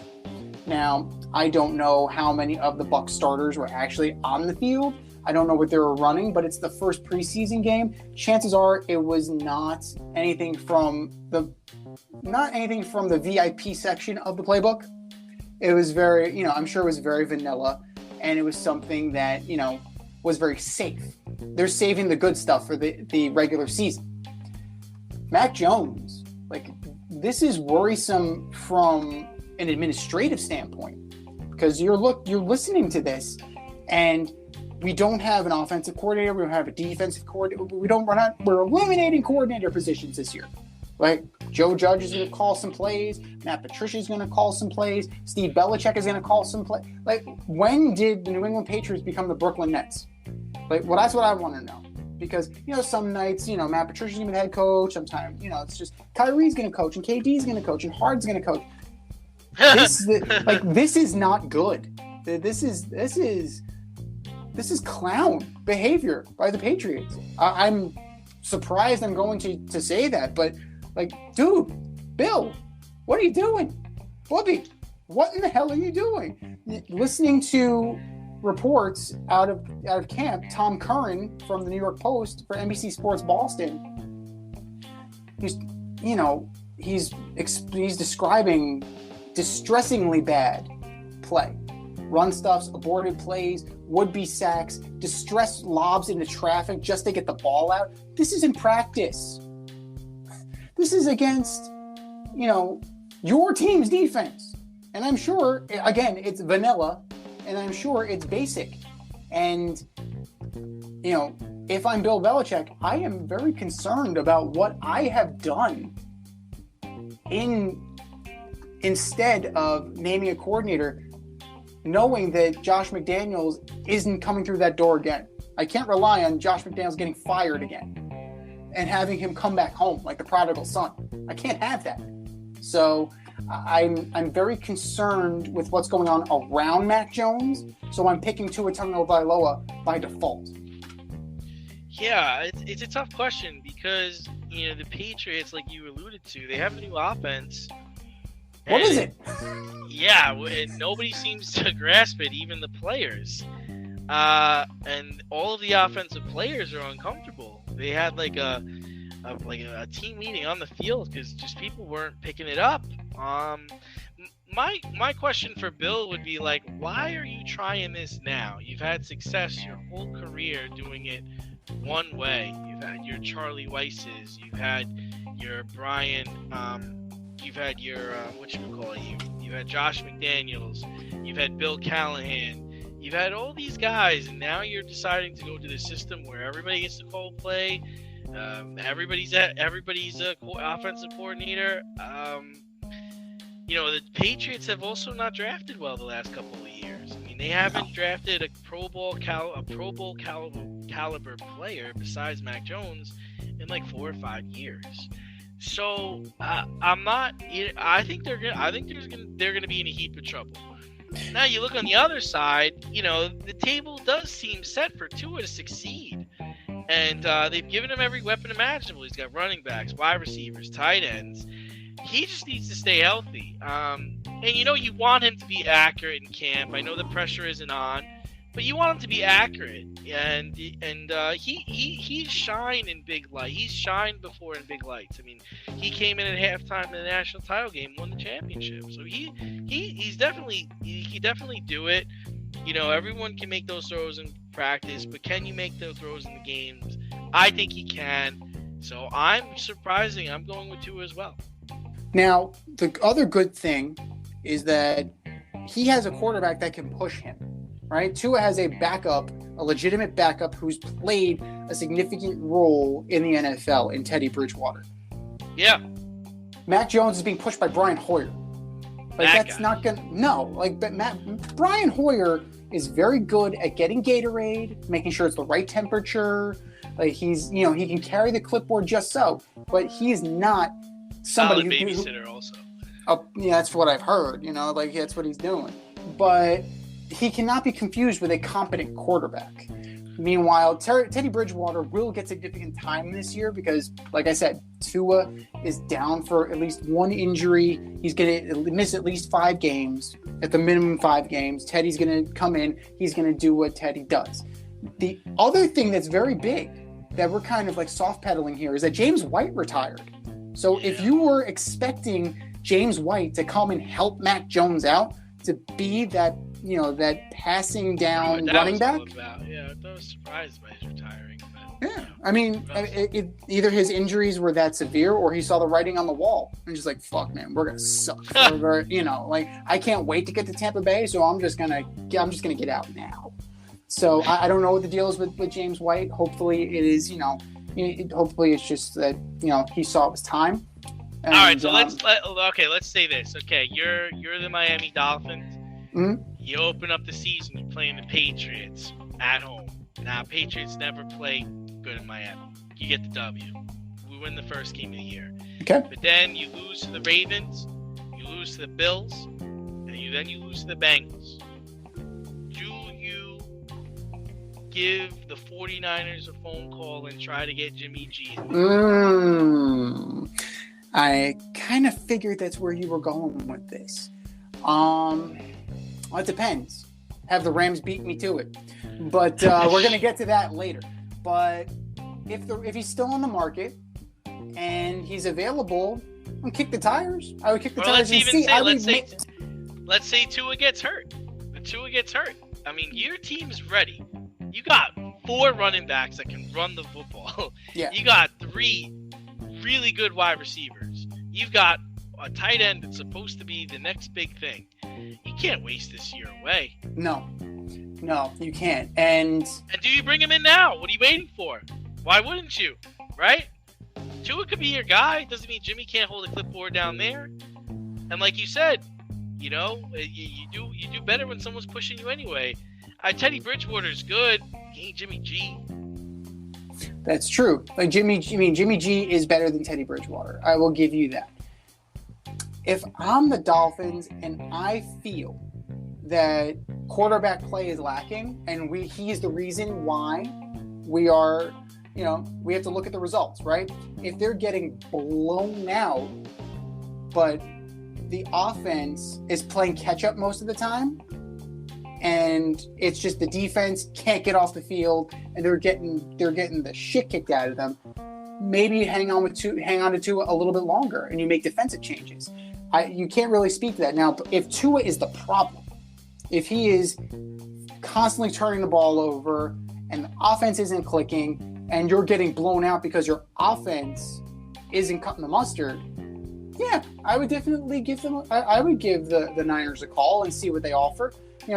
Now, I don't know how many of the Bucs starters were actually on the field. I don't know what they were running, but it's the first preseason game. Chances are it was not anything from the VIP section of the playbook. It was very, I'm sure it was very vanilla, and it was something that, was very safe. They're saving the good stuff for the regular season. Mac Jones, this is worrisome from an administrative standpoint because you're listening to this, and we don't have an offensive coordinator. We don't have a defensive coordinator. We're eliminating coordinator positions this year. Right? Joe Judge is going to call some plays. Matt Patricia is going to call some plays. Steve Belichick is going to call some plays. When did the New England Patriots become the Brooklyn Nets? That's what I want to know. Because, some nights, Matt Patricia's going to be the head coach. Sometimes, it's just Kyrie's going to coach and KD's going to coach and Harden's going to coach. This is not good. This is clown behavior by the Patriots. I'm surprised I'm going to say that, but dude, Bill, what are you doing? Bubby, what in the hell are you doing? Listening to reports out of camp, Tom Curran from the New York Post for NBC Sports Boston, he's describing distressingly bad play. Run stuffs, aborted plays, would-be sacks, distress lobs into traffic just to get the ball out. This is in practice. This is against, your team's defense. And I'm sure, again, it's vanilla, and I'm sure it's basic. And, if I'm Bill Belichick, I am very concerned about what I have done instead of naming a coordinator, knowing that Josh McDaniels isn't coming through that door again. I can't rely on Josh McDaniels getting fired again and having him come back home like the prodigal son. I can't have that. So I'm very concerned with what's going on around Mac Jones. So I'm picking Tua Tagovailoa by default. Yeah, it's a tough question because, the Patriots, like you alluded to, they have a new offense. What is it? Yeah, and nobody seems to grasp it, even the players. And all of the offensive players are uncomfortable. They had a team meeting on the field because just people weren't picking it up. My question for Bill would be why are you trying this now? You've had success your whole career doing it one way. You've had your Charlie Weisses. You've had your Brian. You've had your you had Josh McDaniels. You've had Bill Callahan. You've had all these guys, and now you're deciding to go to the system where everybody gets to call play. Everybody's a offensive coordinator. The Patriots have also not drafted well the last couple of years. I mean, they haven't drafted a Pro Bowl caliber player besides Mac Jones in 4 or 5 years. So I think they're gonna be in a heap of trouble. Now you look on the other side, the table does seem set for Tua to succeed, and they've given him every weapon imaginable. He's got running backs, wide receivers, tight ends. He just needs to stay healthy. And you want him to be accurate in camp. I know the pressure isn't on, but you want him to be accurate. And he shined in big light. He's shined before in big lights. I mean, he came in at halftime in the national title game, won the championship. So he definitely do it. Everyone can make those throws in practice, but can you make those throws in the games? I think he can. So I'm going with Tua as well. Now, the other good thing is that he has a quarterback that can push him, right? Tua has a legitimate backup who's played a significant role in the NFL in Teddy Bridgewater. Yeah. Mac Jones is being pushed by Brian Hoyer. Brian Hoyer is very good at getting Gatorade, making sure it's the right temperature. Like he can carry the clipboard just so, but he is not somebody solid babysitter also. Yeah, that's what I've heard. That's what he's doing. But he cannot be confused with a competent quarterback. Meanwhile, Teddy Bridgewater will get significant time this year because, like I said, Tua is down for at least one injury. He's going to miss at least 5 games, at the minimum 5 games. Teddy's going to come in. He's going to do what Teddy does. The other thing that's very big that we're kind of like soft pedaling here is that James White retired. So if you were expecting James White to come and help Mac Jones out, to be that passing down running back. Yeah, I was surprised by his retiring. But, yeah, I mean, either his injuries were that severe or he saw the writing on the wall and just like, fuck, man, we're gonna suck. I can't wait to get to Tampa Bay, so I'm just gonna get out now. So I don't know what the deal is with James White. Hopefully it is, hopefully it's just that he saw it was time. And, all right, so let's say this. Okay, you're the Miami Dolphins. Mm-hmm. You open up the season, you're playing the Patriots at home. Now, Patriots never play good in Miami. You get the W. We win the first game of the year. Okay. But then you lose to the Ravens, you lose to the Bills, and you lose to the Bengals. Do you give the 49ers a phone call and try to get Jimmy G? I kind of figured that's where you were going with this. Well, it depends. Have the Rams beat me to it. But we're going to get to that later. But if he's still on the market and he's available, I'll kick the tires. I would kick the tires and see. Let's say Tua gets hurt. I mean, your team's ready. You got 4 running backs that can run the football. Yeah. You got 3 really good wide receivers. You've got a tight end that's supposed to be the next big thing. You can't waste this year away. No, you can't. And do you bring him in now? What are you waiting for? Why wouldn't you? Right? Tua could be your guy. Doesn't mean Jimmy can't hold a clipboard down there. And like you said, you do better when someone's pushing you anyway. Teddy Bridgewater's good. He ain't Jimmy G. That's true. Like Jimmy G is better than Teddy Bridgewater. I will give you that. If I'm the Dolphins and I feel that quarterback play is lacking and he is the reason why we are, we have to look at the results, right? If they're getting blown out, but the offense is playing catch up most of the time, and it's just the defense can't get off the field and they're getting the shit kicked out of them, maybe you hang on to Tua a little bit longer and you make defensive changes. You can't really speak to that. Now, if Tua is the problem, if he is constantly turning the ball over and the offense isn't clicking and you're getting blown out because your offense isn't cutting the mustard, yeah, I would definitely give them. I would give the Niners a call and see what they offer.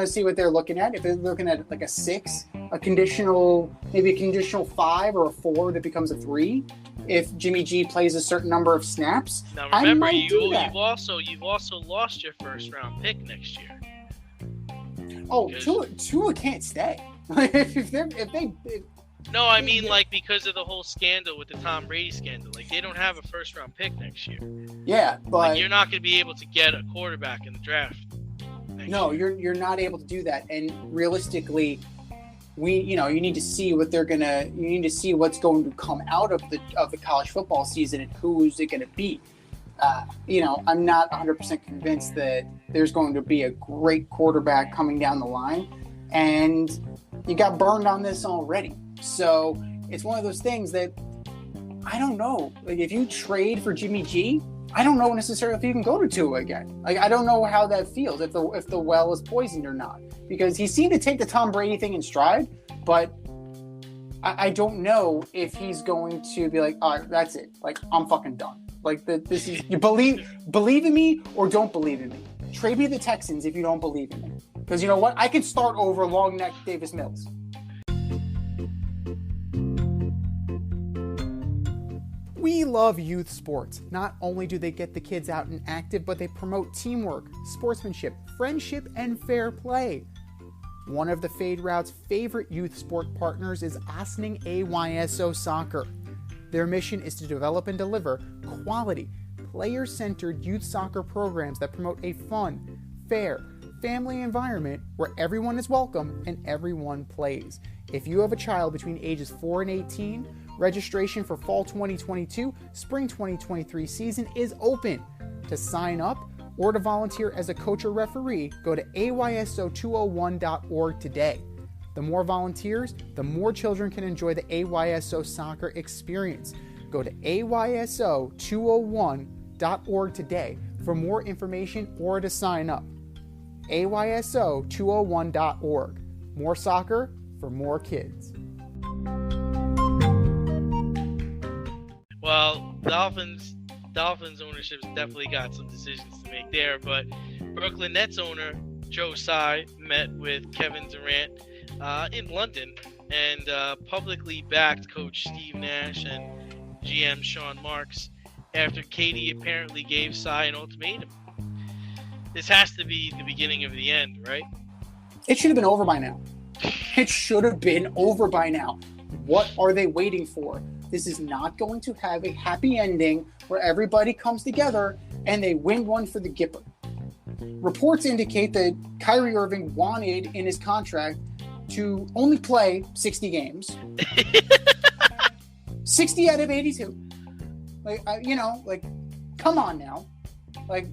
See what they're looking at. If they're looking at like a 6, maybe a conditional 5 or a 4 that becomes a 3. If Jimmy G plays a certain number of snaps, now remember, I might do that. You've also lost your first round pick next year. Oh, Tua can't stay. No, I mean because of the whole scandal with the Tom Brady scandal. Like they don't have a first round pick next year. Yeah, but you're not going to be able to get a quarterback in the draft. No, you're not able to do that. And realistically, you need to see what you need to see what's going to come out of the college football season and who's it going to be. I'm not 100% convinced that there's going to be a great quarterback coming down the line. And you got burned on this already. So it's one of those things that I don't know. Like, if you trade for Jimmy G, I don't know necessarily if you can go to Tua again. Like, I don't know how that feels, if the well is poisoned or not. Because he seemed to take the Tom Brady thing in stride, but I don't know if he's going to be like, all right, that's it. Like, I'm fucking done. Like, this is, you believe in me or don't believe in me. Trade me the Texans if you don't believe in me. Because you know what? I can start over long neck Davis Mills. We love youth sports. Not only do they get the kids out and active, but they promote teamwork, sportsmanship, friendship, and fair play. One of the Fade Route's favorite youth sport partners is Ossining AYSO Soccer. Their mission is to develop and deliver quality, player-centered youth soccer programs that promote a fun, fair, family environment where everyone is welcome and everyone plays. If you have a child between ages 4 and 18, registration for fall 2022, spring 2023 season is open. To sign up or to volunteer as a coach or referee, go to ayso201.org today. The more volunteers, the more children can enjoy the AYSO soccer experience. Go to ayso201.org today for more information or to sign up. ayso201.org. More soccer for more kids. Well, Dolphins ownership's definitely got some decisions to make there, but Brooklyn Nets owner Joe Tsai met with Kevin Durant in London and publicly backed coach Steve Nash and GM Sean Marks after Katie apparently gave Tsai an ultimatum. This has to be the beginning of the end, right? It should have been over by now. It should have been over by now. What are they waiting for? This is not going to have a happy ending where everybody comes together and they win one for the Gipper. Reports indicate that Kyrie Irving wanted in his contract to only play 60 games. 60 out of 82. Come on now. Like,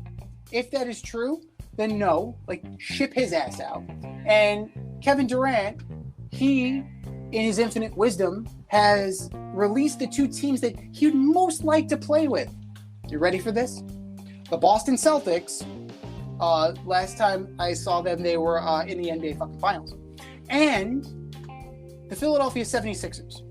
if that is true, then no. Like, ship his ass out. And Kevin Durant, he, in his infinite wisdom, has released the two teams that he'd most like to play with. You ready for this? The Boston Celtics. Last time I saw them, they were in the NBA fucking finals. And the Philadelphia 76ers.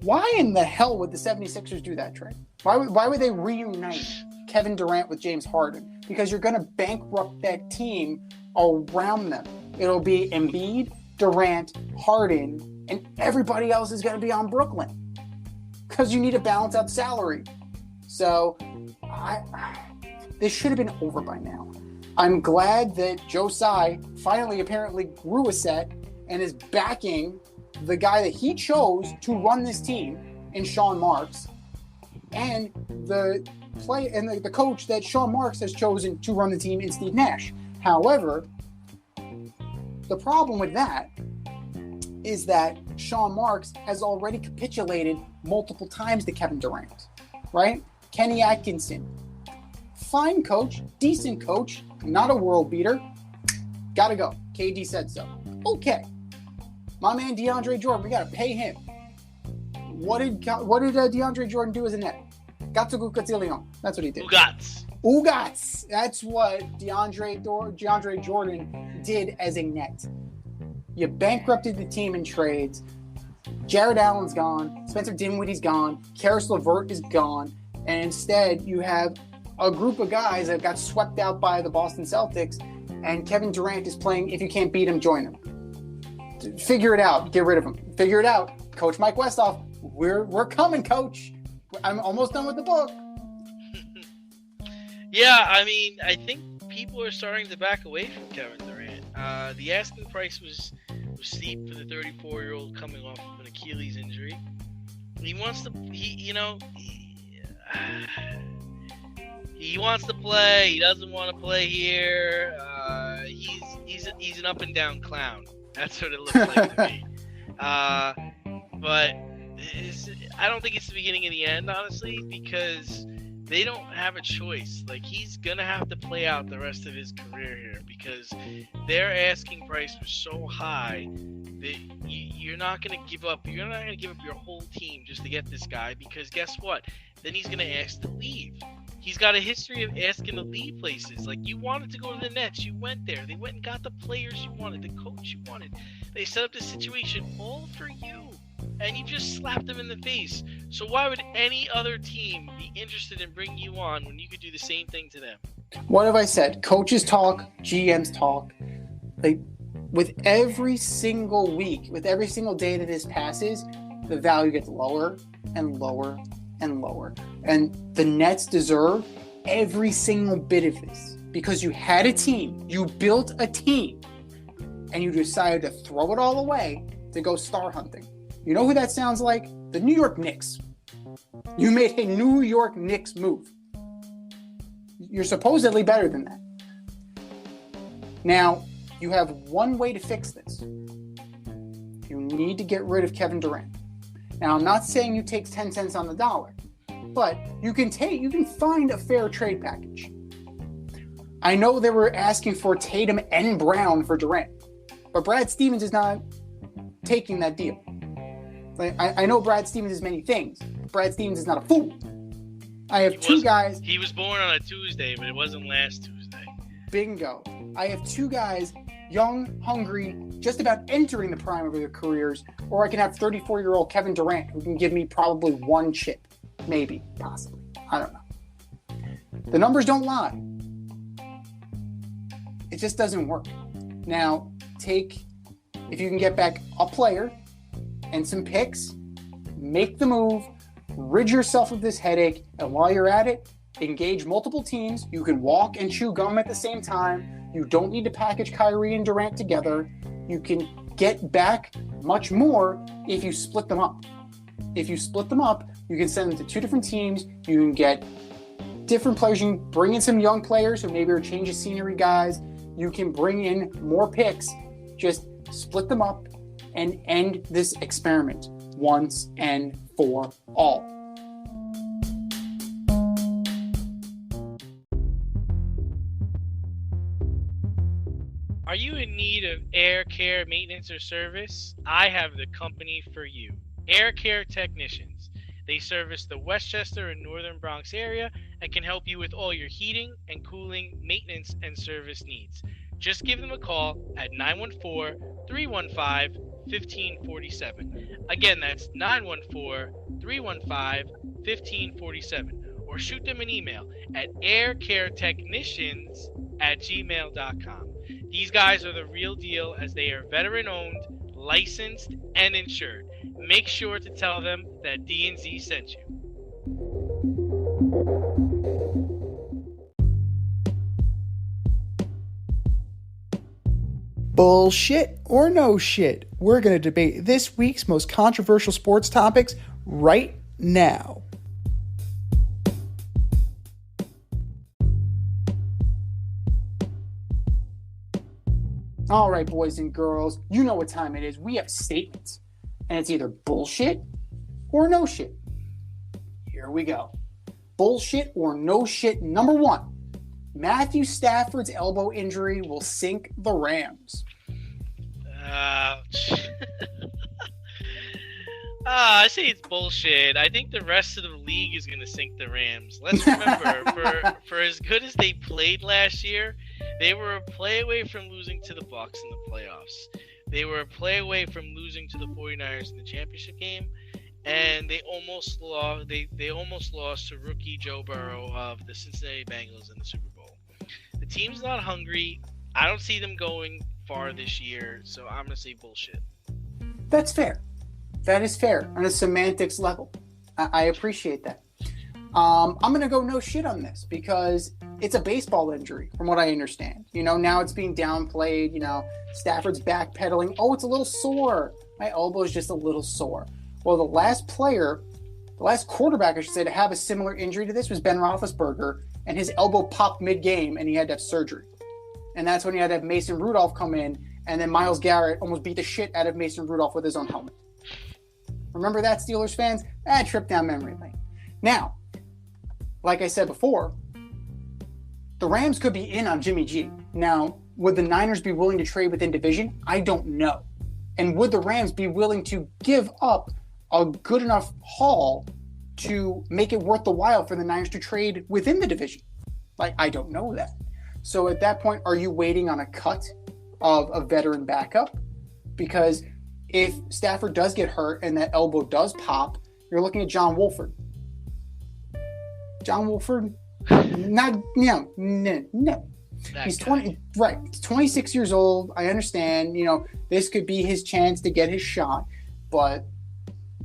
Why in the hell would the 76ers do that, Trey? Why would they reunite Kevin Durant with James Harden? Because you're going to bankrupt that team around them. It'll be Embiid, Durant, Harden, and everybody else is going to be on Brooklyn because you need to balance out salary. So this should have been over by now. I'm glad that Joe Tsai finally apparently grew a set and is backing the guy that he chose to run this team in Sean Marks and the coach that Sean Marks has chosen to run the team in Steve Nash. However, the problem with that is that Sean Marks has already capitulated multiple times to Kevin Durant, right? Kenny Atkinson, fine coach, decent coach, not a world beater. Gotta go. KD said so. Okay. My man DeAndre Jordan, we gotta pay him. What did DeAndre Jordan do as a net? Gatsugu Katzillion. That's what he did. Ugats. That's what DeAndre Jordan did as a net. You bankrupted the team in trades. Jared Allen's gone. Spencer Dinwiddie's gone. Karis LeVert is gone. And instead, you have a group of guys that got swept out by the Boston Celtics, and Kevin Durant is playing, if you can't beat him, join him. Figure it out. Get rid of him. Figure it out. Coach Mike Westhoff, we're coming, Coach. I'm almost done with the book. Yeah, I mean, I think people are starting to back away from Kevin Durant. The asking price was steep for the 34-year-old coming off of an Achilles injury. He wants to, he wants to play. He doesn't want to play here. He's an up and down clown. That's what it looks like to me. But I don't think it's the beginning of the end, honestly, because they don't have a choice. Like, he's gonna have to play out the rest of his career here because their asking price was so high that you're not gonna give up. You're not gonna give up your whole team just to get this guy, because guess what? Then he's gonna ask to leave. He's got a history of asking to leave places. Like, you wanted to go to the Nets, you went there. They went and got the players you wanted, the coach you wanted. They set up the situation all for you, and you just slapped them in the face. So why would any other team be interested in bringing you on when you could do the same thing to them? What have I said? Coaches talk, GMs talk. Like, with every single week, with every single day that this passes, the value gets lower and lower and lower. And the Nets deserve every single bit of this because you had a team, you built a team, and you decided to throw it all away to go star hunting. You know who that sounds like? The New York Knicks. You made a New York Knicks move. You're supposedly better than that. Now, you have one way to fix this. You need to get rid of Kevin Durant. Now, I'm not saying you take 10 cents on the dollar, but you can find a fair trade package. I know they were asking for Tatum and Brown for Durant, but Brad Stevens is not taking that deal. Like, I know Brad Stevens is many things, but Brad Stevens is not a fool. I have two guys. He was born on a Tuesday, but it wasn't last Tuesday. Bingo. I have two guys, young, hungry, just about entering the prime of their careers, or I can have 34-year-old Kevin Durant, who can give me probably one chip. Maybe, possibly. I don't know. The numbers don't lie. It just doesn't work. Now, if you can get back a player and some picks, make the move, rid yourself of this headache, and while you're at it, engage multiple teams. You can walk and chew gum at the same time. You don't need to package Kyrie and Durant together. You can get back much more if you split them up. If you split them up, you can send them to two different teams. You can get different players. You can bring in some young players who maybe are change of scenery guys. You can bring in more picks. Just split them up and end this experiment once and for all. Are you in need of air care maintenance or service? I have the company for you. Air Care Technicians. They service the Westchester and Northern Bronx area and can help you with all your heating and cooling, maintenance, and service needs. Just give them a call at 914-315-1547. Again, that's 914-315-1547. Or shoot them an email at aircaretechnicians@gmail.com. These guys are the real deal, as they are veteran-owned, licensed, and insured. Make sure to tell them that D&Z sent you. Bullshit or no shit? We're going to debate this week's most controversial sports topics right now. All right, boys and girls, you know what time it is. We have statements, and it's either bullshit or no shit. Here we go. Bullshit or no shit number one. Matthew Stafford's elbow injury will sink the Rams. Ouch. I say it's bullshit. I think the rest of the league is going to sink the Rams. Let's remember, for as good as they played last year, they were a play away from losing to the Bucs in the playoffs. They were a play away from losing to the 49ers in the championship game, and they almost lost. They almost lost to rookie Joe Burrow of the Cincinnati Bengals in the Super Bowl. The team's not hungry. I don't see them going far this year, so I'm going to say bullshit. That's fair. That is fair on a semantics level. I appreciate that. I'm going to go no shit on this because it's a baseball injury from what I understand. You know, now it's being downplayed. You know, Stafford's backpedaling. Oh, it's a little sore. My elbow is just a little sore. Well, the last quarterback, I should say, to have a similar injury to this was Ben Roethlisberger, and his elbow popped mid-game and he had to have surgery. And that's when he had to have Mason Rudolph come in, and then Myles Garrett almost beat the shit out of Mason Rudolph with his own helmet. Remember that, Steelers fans? Trip down memory lane. Now, like I said before, the Rams could be in on Jimmy G. Now, would the Niners be willing to trade within division? I don't know. And would the Rams be willing to give up a good enough haul to make it worth the while for the Niners to trade within the division? Like, I don't know that. So at that point, are you waiting on a cut of a veteran backup? Because if Stafford does get hurt and that elbow does pop, you're looking at John Wolford. John Wolford, no. He's 20, right? He's 26 years old. I understand. This could be his chance to get his shot, but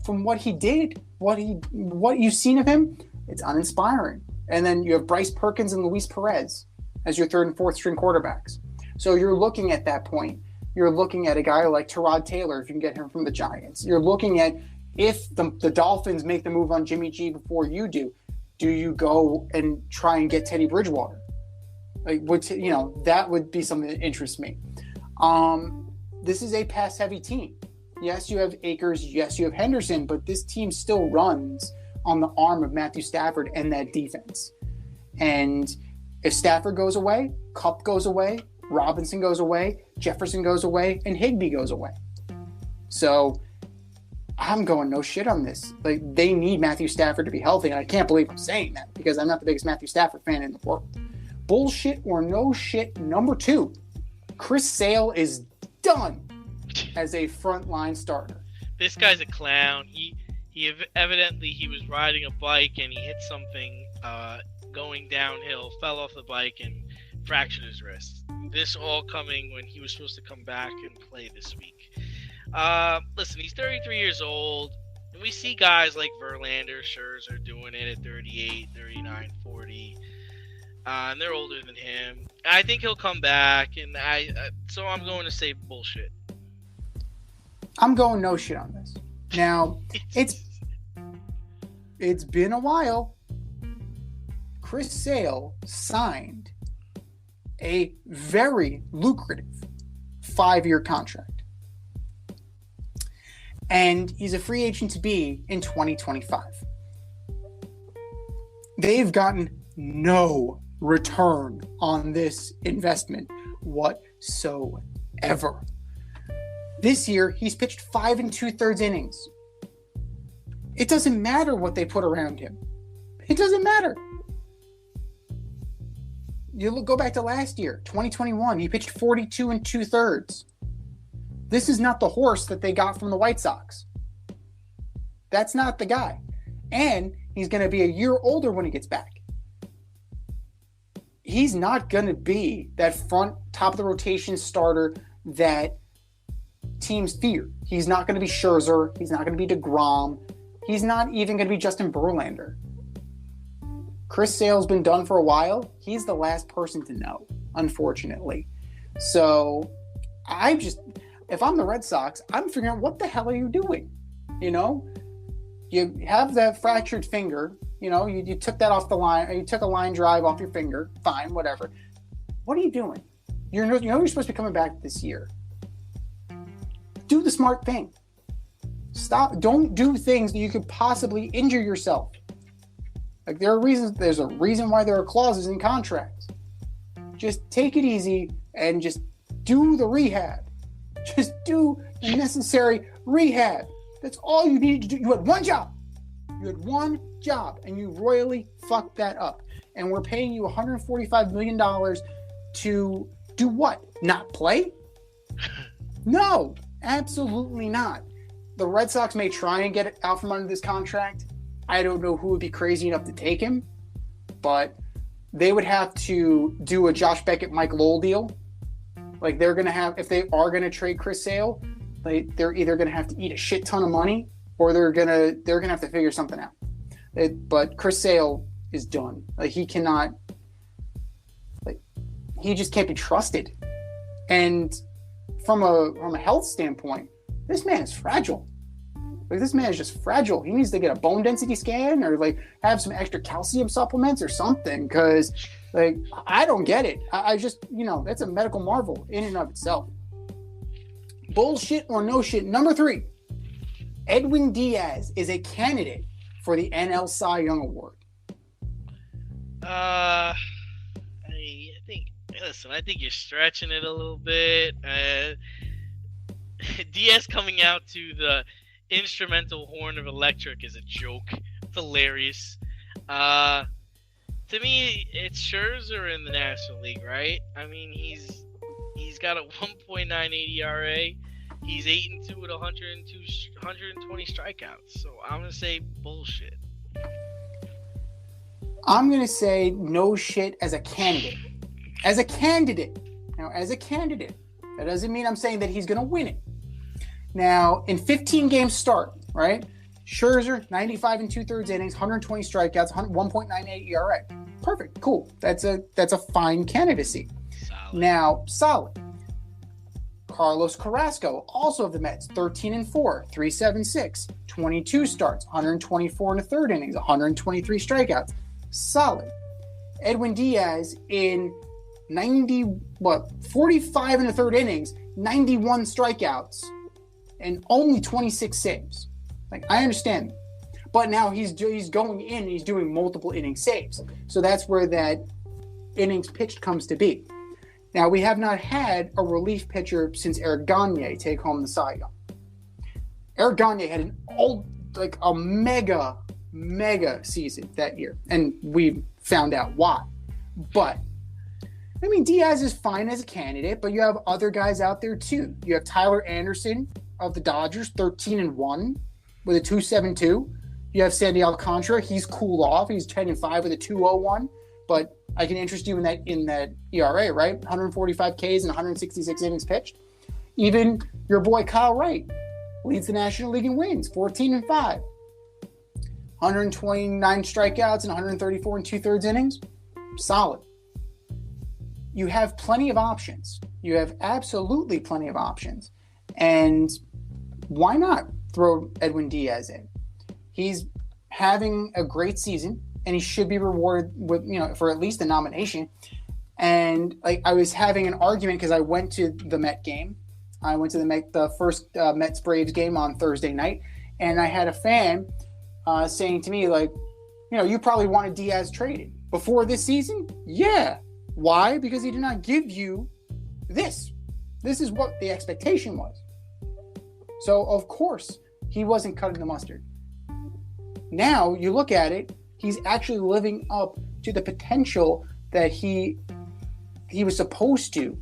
from what he did, what you've seen of him, it's uninspiring. And then you have Bryce Perkins and Luis Perez as your third and fourth string quarterbacks. So you're looking at that point. You're looking at a guy like Tyrod Taylor, if you can get him from the Giants. You're looking at if the Dolphins make the move on Jimmy G before you do you go and try and get Teddy Bridgewater? That would be something that interests me. This is a pass-heavy team. Yes, you have Akers. Yes, you have Henderson, but this team still runs on the arm of Matthew Stafford and that defense. And if Stafford goes away, Kupp goes away, Robinson goes away, Jefferson goes away, and Higbee goes away. So I'm going no shit on this. Like, they need Matthew Stafford to be healthy, and I can't believe I'm saying that because I'm not the biggest Matthew Stafford fan in the world. Bullshit or no shit, number 2. Chris Sale is done as a frontline starter. This guy's a clown. He evidently was riding a bike and he hit something going downhill, fell off the bike and fractured his wrist. This all coming when he was supposed to come back and play this week. Listen, he's 33 years old. We see guys like Verlander, Scherzer doing it at 38, 39, 40. And they're older than him. I think he'll come back, and so I'm going to say bullshit. I'm going no shit on this. Now, it's been a while. Chris Sale signed a very lucrative 5-year contract. And he's a free agent to be in 2025. They've gotten no return on this investment whatsoever. This year, he's pitched 5 2/3 innings. It doesn't matter what they put around him. It doesn't matter. Go back to last year, 2021. He pitched 42 2/3. This is not the horse that they got from the White Sox. That's not the guy. And he's going to be a year older when he gets back. He's not going to be that front top of the rotation starter that teams fear. He's not going to be Scherzer. He's not going to be DeGrom. He's not even going to be Justin Verlander. Chris Sale's been done for a while. He's the last person to know, unfortunately. So if I'm the Red Sox, I'm figuring out what the hell are you doing? You have that fractured finger. You took that off the line. You took a line drive off your finger. Fine, whatever. What are you doing? You're supposed to be coming back this year. Do the smart thing. Stop. Don't do things that you could possibly injure yourself. Like, there's a reason why there are clauses in contracts. Just take it easy and just do the rehab. Just do the necessary rehab. That's all you needed to do. You had one job. And you royally fucked that up. And we're paying you $145 million to do what? Not play? No, absolutely not. The Red Sox may try and get it out from under this contract. I don't know who would be crazy enough to take him, but they would have to do a Josh Beckett, Mike Lowell deal. Like, they're going to have, if they are going to trade Chris Sale, they're either going to have to eat a shit ton of money or they're going to have to figure something out. But Chris Sale is done. Like, he cannot, he just can't be trusted. And from a health standpoint, this man is fragile. This man is just fragile. He needs to get a bone density scan or have some extra calcium supplements or something, because I don't get it. I just, that's a medical marvel in and of itself. Bullshit or no shit. Number 3, Edwin Diaz is a candidate for the NL Cy Young Award. I think. Listen, I think you're stretching it a little bit. Diaz coming out to the instrumental horn of electric is a joke. It's hilarious. To me, it's Scherzer in the National League, right? I mean, he's got a 1.98 ERA. He's 8-2 with 120 strikeouts. So I'm gonna say bullshit. I'm going to say no shit as a candidate. As a candidate. Now, as a candidate, that doesn't mean I'm saying that he's going to win it. Now, in 15 games start, right? Scherzer, 95 and 2/3 innings, 120 strikeouts, 1.98 ERA. Perfect. Cool. That's a fine candidacy. Solid. Now, solid. Carlos Carrasco, also of the Mets, 13 and 4, 3.76, 22 starts, 124 and a third innings, 123 strikeouts. Solid. Edwin Diaz in 45 and a third innings, 91 strikeouts, and only 26 saves. Like, I understand, but now he's going in and he's doing multiple inning saves. So that's where that innings pitched comes to be. Now, we have not had a relief pitcher since Eric Gagne take home the Cy Young. Eric Gagne had a mega season that year, and we found out why. But I mean, Diaz is fine as a candidate, but you have other guys out there too. You have Tyler Anderson of the Dodgers, 13 and 1 with a 2.72. You have Sandy Alcantara. He's cooled off. He's 10 and 5 with a 2.01. But I can interest you in that ERA, right? 145 Ks and 166 innings pitched. Even your boy Kyle Wright leads the National League in wins, 14 and 5. 129 strikeouts and 134 and 2/3 innings. Solid. You have plenty of options. You have absolutely plenty of options. And why not throw Edwin Diaz in? He's having a great season, and he should be rewarded with, for at least a nomination. And I was having an argument because I went to the Met game. I went to the first Mets Braves game on Thursday night, and I had a fan saying to me, you probably wanted Diaz traded before this season? Yeah. Why? Because he did not give you this. This is what the expectation was. So, of course, he wasn't cutting the mustard. Now, you look at it, he's actually living up to the potential that he was supposed to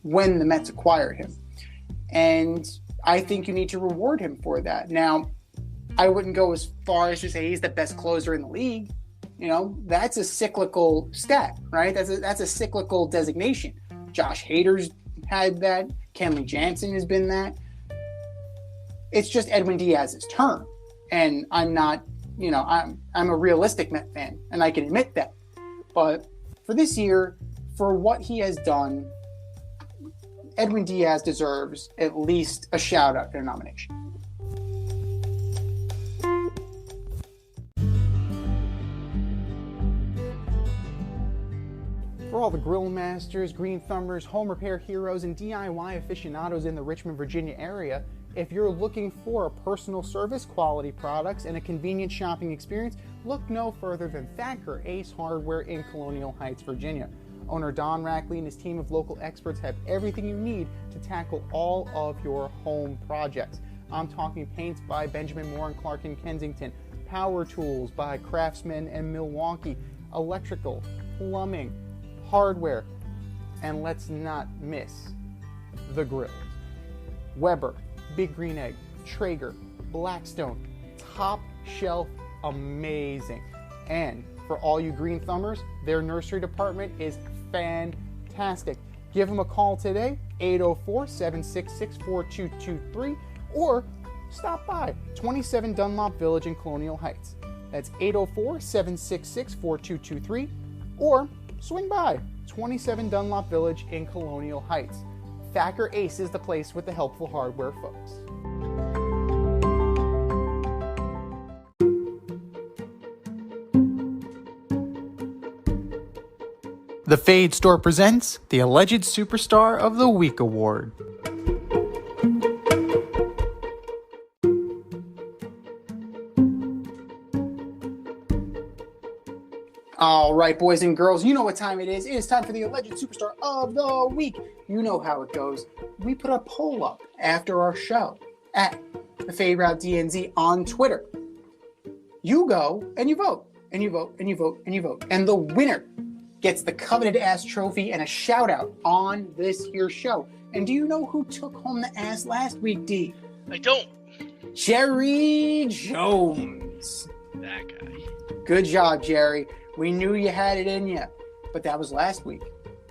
when the Mets acquired him. And I think you need to reward him for that. Now, I wouldn't go as far as to say he's the best closer in the league. That's a cyclical stat, right? That's a cyclical designation. Josh Hader's had that. Kenley Jansen has been that. It's just Edwin Diaz's turn. And I'm not, I'm a realistic Met fan, and I can admit that. But for this year, for what he has done, Edwin Diaz deserves at least a shout-out and a nomination. For all the grill masters, green thumbers, home repair heroes, and DIY aficionados in the Richmond, Virginia area, if you're looking for a personal service, quality products, and a convenient shopping experience, look no further than Thacker Ace Hardware in Colonial Heights, Virginia. Owner Don Rackley and his team of local experts have everything you need to tackle all of your home projects. I'm talking paints by Benjamin Moore and Clark in Kensington, power tools by Craftsman and Milwaukee, electrical, plumbing, hardware, and let's not miss the grills. Weber, Big Green Egg, Traeger, Blackstone, top shelf, amazing. And for all you green thumbers, their nursery department is fantastic. Give them a call today, 804-766-4223, or stop by 27 Dunlop Village in Colonial Heights. That's 804-766-4223, or swing by 27 Dunlop Village in Colonial Heights. Thacker Ace is the place with the helpful hardware folks. The Fade Store presents the Alleged Superstar of the Week Award. All right, boys and girls, you know what time it is. It is time for the Alleged Superstar of the Week. You know how it goes. We put a poll up after our show at the Fade Route DNZ on Twitter. You go and you vote, and you vote, and you vote, and you vote. And the winner gets the coveted ass trophy and a shout out on this here show. And do you know who took home the ass last week, D? I don't. Jerry Jones. That guy. Good job, Jerry. We knew you had it in you, but that was last week.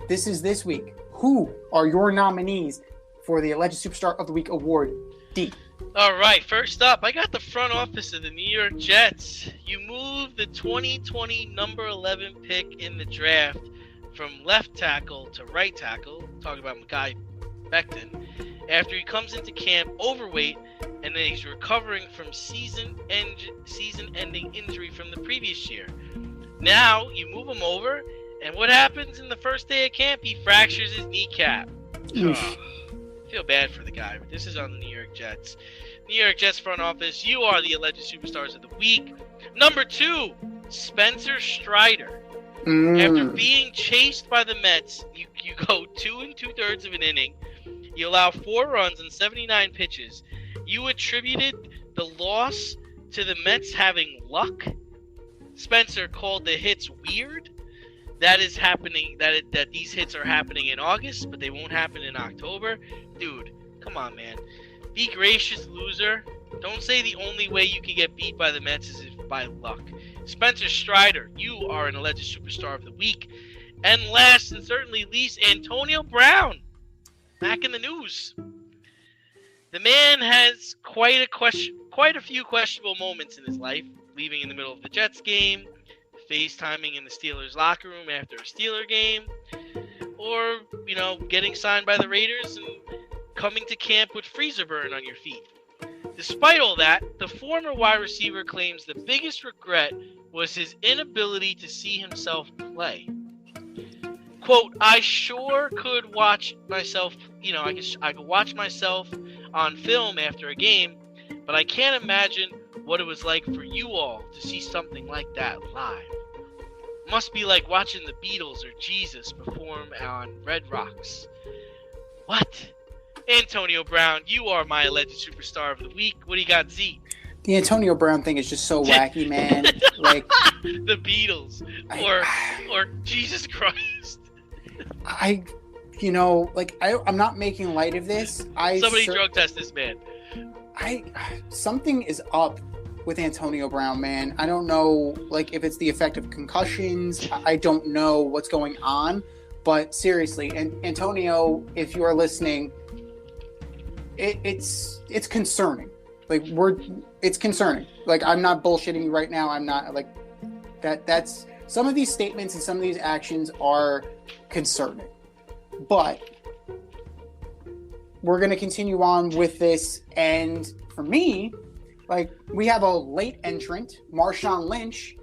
This is this week. Who are your nominees for the Alleged Superstar of the Week award, D? All right, first up, I got the front office of the New York Jets. You moved the 2020 number 11 pick in the draft from left tackle to right tackle, talking about Mekhi Becton, after he comes into camp overweight and then he's recovering from season-ending injury from the previous year. Now, you move him over, and what happens in the first day of camp? He fractures his kneecap. I feel bad for the guy, but this is on the New York Jets. New York Jets front office, you are the Alleged Superstars of the Week. Number 2, Spencer Strider. After being chased by the Mets, you go 2 2/3 of an inning. You allow 4 runs and 79 pitches. You attributed the loss to the Mets having luck. Spencer called the hits weird. That is happening. That these hits are happening in August, but they won't happen in October. Dude, come on, man. Be gracious, loser. Don't say the only way you can get beat by the Mets is if by luck. Spencer Strider, you are an Alleged Superstar of the Week. And last and certainly least, Antonio Brown. Back in the news. The man has quite a few questionable moments in his life. Leaving in the middle of the Jets game, FaceTiming in the Steelers locker room after a Steeler game, or, getting signed by the Raiders and coming to camp with freezer burn on your feet. Despite all that, the former wide receiver claims the biggest regret was his inability to see himself play. Quote, I sure could watch myself, I could watch myself on film after a game, but I can't imagine what it was like for you all to see something like that live. Must be like watching the Beatles or Jesus perform on Red Rocks. What? Antonio Brown, you are my Alleged Superstar of the Week. What do you got, Z? The Antonio Brown thing is just so wacky, man. Like the Beatles or Jesus Christ. I'm not making light of this. Somebody drug test this man. Something is up with Antonio Brown, man. I don't know, if it's the effect of concussions. I don't know what's going on, but seriously, and Antonio, if you are listening, it's concerning. It's concerning. I'm not bullshitting you right now. I'm not that's some of these statements and some of these actions are concerning, but we're going to continue on with this. And for me, we have a late entrant, Marshawn Lynch,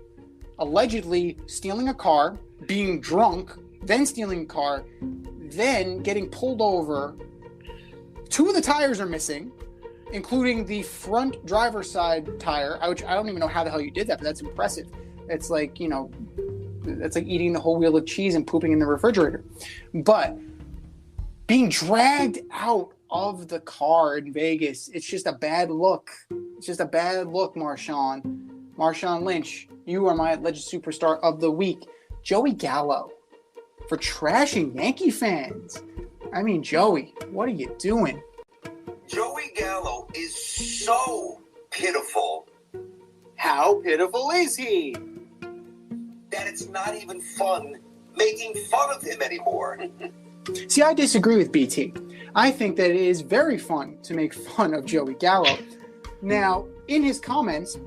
allegedly stealing a car, being drunk, then stealing a car, then getting pulled over. 2 of the tires are missing, including the front driver's side tire, which I don't even know how the hell you did that, but that's impressive. It's that's like eating the whole wheel of cheese and pooping in the refrigerator. But being dragged out of the car in Vegas, it's just a bad look. It's just a bad look, Marshawn. Marshawn Lynch, you are my Alleged Superstar of the Week. Joey Gallo, for trashing Yankee fans. I mean, Joey, what are you doing? Joey Gallo is so pitiful. How pitiful is he? That it's not even fun making fun of him anymore. See, I disagree with BT. I think that it is very fun to make fun of Joey Gallo. Now, in his comments,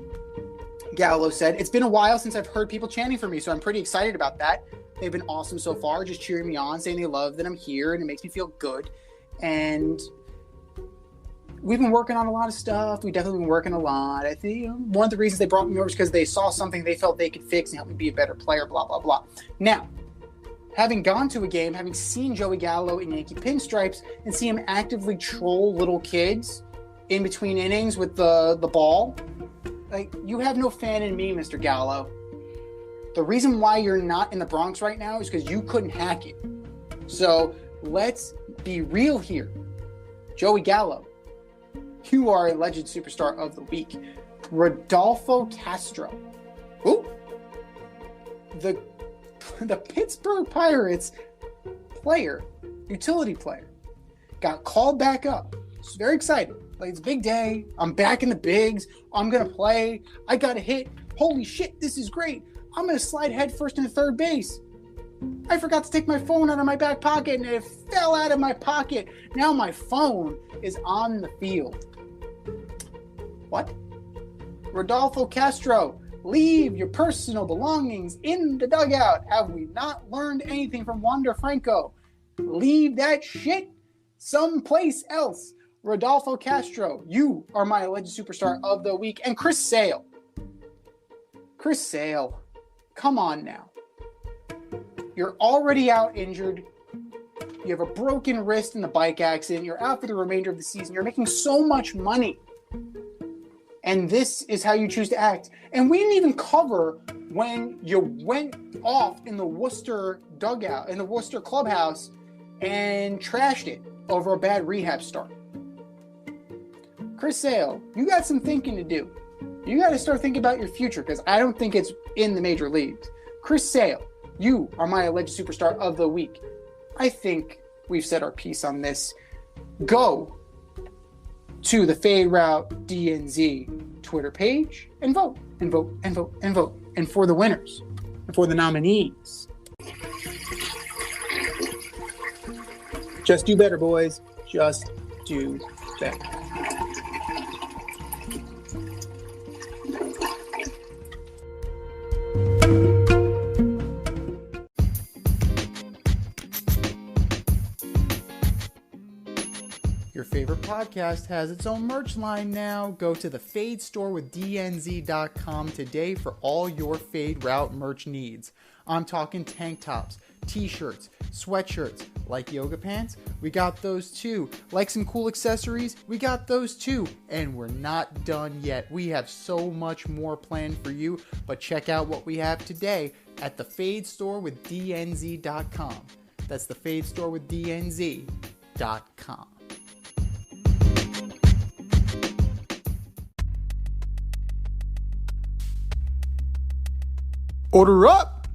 Gallo said, it's been a while since I've heard people chanting for me, so I'm pretty excited about that. They've been awesome so far, just cheering me on, saying they love that I'm here, and it makes me feel good. And we've been working on a lot of stuff. We've definitely been working a lot. I think one of the reasons they brought me over is because they saw something they felt they could fix and help me be a better player, blah, blah, blah. Now, having gone to a game, having seen Joey Gallo in Yankee pinstripes and see him actively troll little kids in between innings with the ball, you have no fan in me, Mr. Gallo. The reason why you're not in the Bronx right now is because you couldn't hack it. So let's be real here. Joey Gallo, you are a legend superstar of the week. Rodolfo Castro. Ooh. The Pittsburgh Pirates player, utility player, got called back up. It's very excited. Like, it's a big day. I'm back in the bigs. I'm going to play. I got a hit. Holy shit, this is great. I'm going to slide headfirst into third base. I forgot to take my phone out of my back pocket, and it fell out of my pocket. Now my phone is on the field. What? Rodolfo Castro, leave your personal belongings in the dugout. Have we not learned anything from Wander Franco? Leave that shit someplace else. Rodolfo Castro, you are my alleged superstar of the week. And Chris Sale. Chris Sale, come on now. You're already out injured. You have a broken wrist in the bike accident. You're out for the remainder of the season. You're making so much money. And this is how you choose to act. And we didn't even cover when you went off in the Worcester dugout, in the Worcester clubhouse, and trashed it over a bad rehab start. Chris Sale, you got some thinking to do. You got to start thinking about your future, because I don't think it's in the major leagues. Chris Sale, you are my alleged superstar of the week. I think we've said our piece on this. Go to the Fade Route DNZ Twitter page and vote, and vote, and vote, and vote. And for the winners, and for the nominees. Just do better, boys. Just do better. Your favorite podcast has its own merch line now. Go to the Fade store with DNZ.com today for all your Fade Route merch needs. I'm talking tank tops, t-shirts, sweatshirts, like yoga pants, we got those too. Like some cool accessories, we got those too. And we're not done yet. We have so much more planned for you, but check out what we have today at the Fade store with DNZ.com. That's the Fade store with DNZ.com. Order up!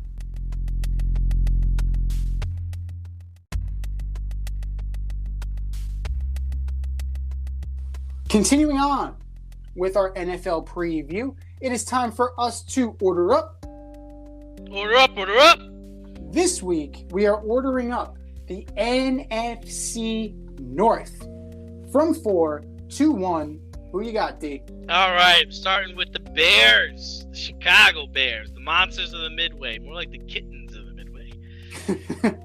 Continuing on with our NFL preview, it is time for us to order up. Order up, order up! This week, we are ordering up the NFC North. From 4 to 1, who you got, D? All right, starting with the Bears, the Chicago Bears, the monsters of the Midway, more like the kittens of the Midway.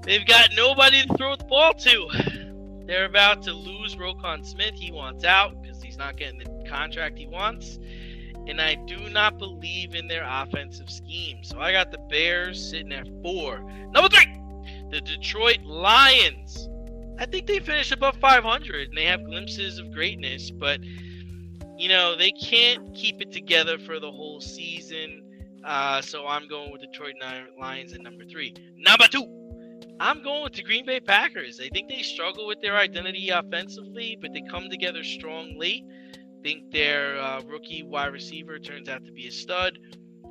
They've got nobody to throw the ball to. They're about to lose Roquan Smith. He wants out because he's not getting the contract he wants. And I do not believe in their offensive scheme. So I got the Bears sitting at 4. Number 3, the Detroit Lions. I think they finish above 500 and they have glimpses of greatness, but you know, they can't keep it together for the whole season. So I'm going with Detroit Lions at number 3. Number 2, I'm going with the Green Bay Packers. I think they struggle with their identity offensively, but they come together strong late. I think their rookie wide receiver turns out to be a stud,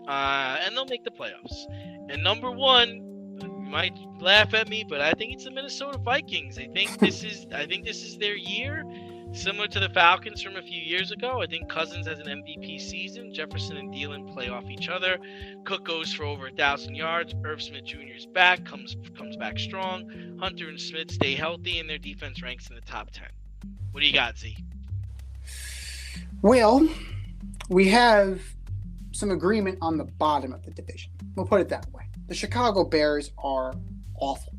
and they'll make the playoffs. And number 1, you might laugh at me, but I think it's the Minnesota Vikings. I think this is their year. Similar to the Falcons from a few years ago, I think Cousins has an MVP season. Jefferson and Thielen play off each other. Cook goes for over 1,000 yards. Irv Smith Jr. is back, comes back strong. Hunter and Smith stay healthy, and their defense ranks in the top 10. What do you got, Z? Well, we have some agreement on the bottom of the division. We'll put it that way. The Chicago Bears are awful.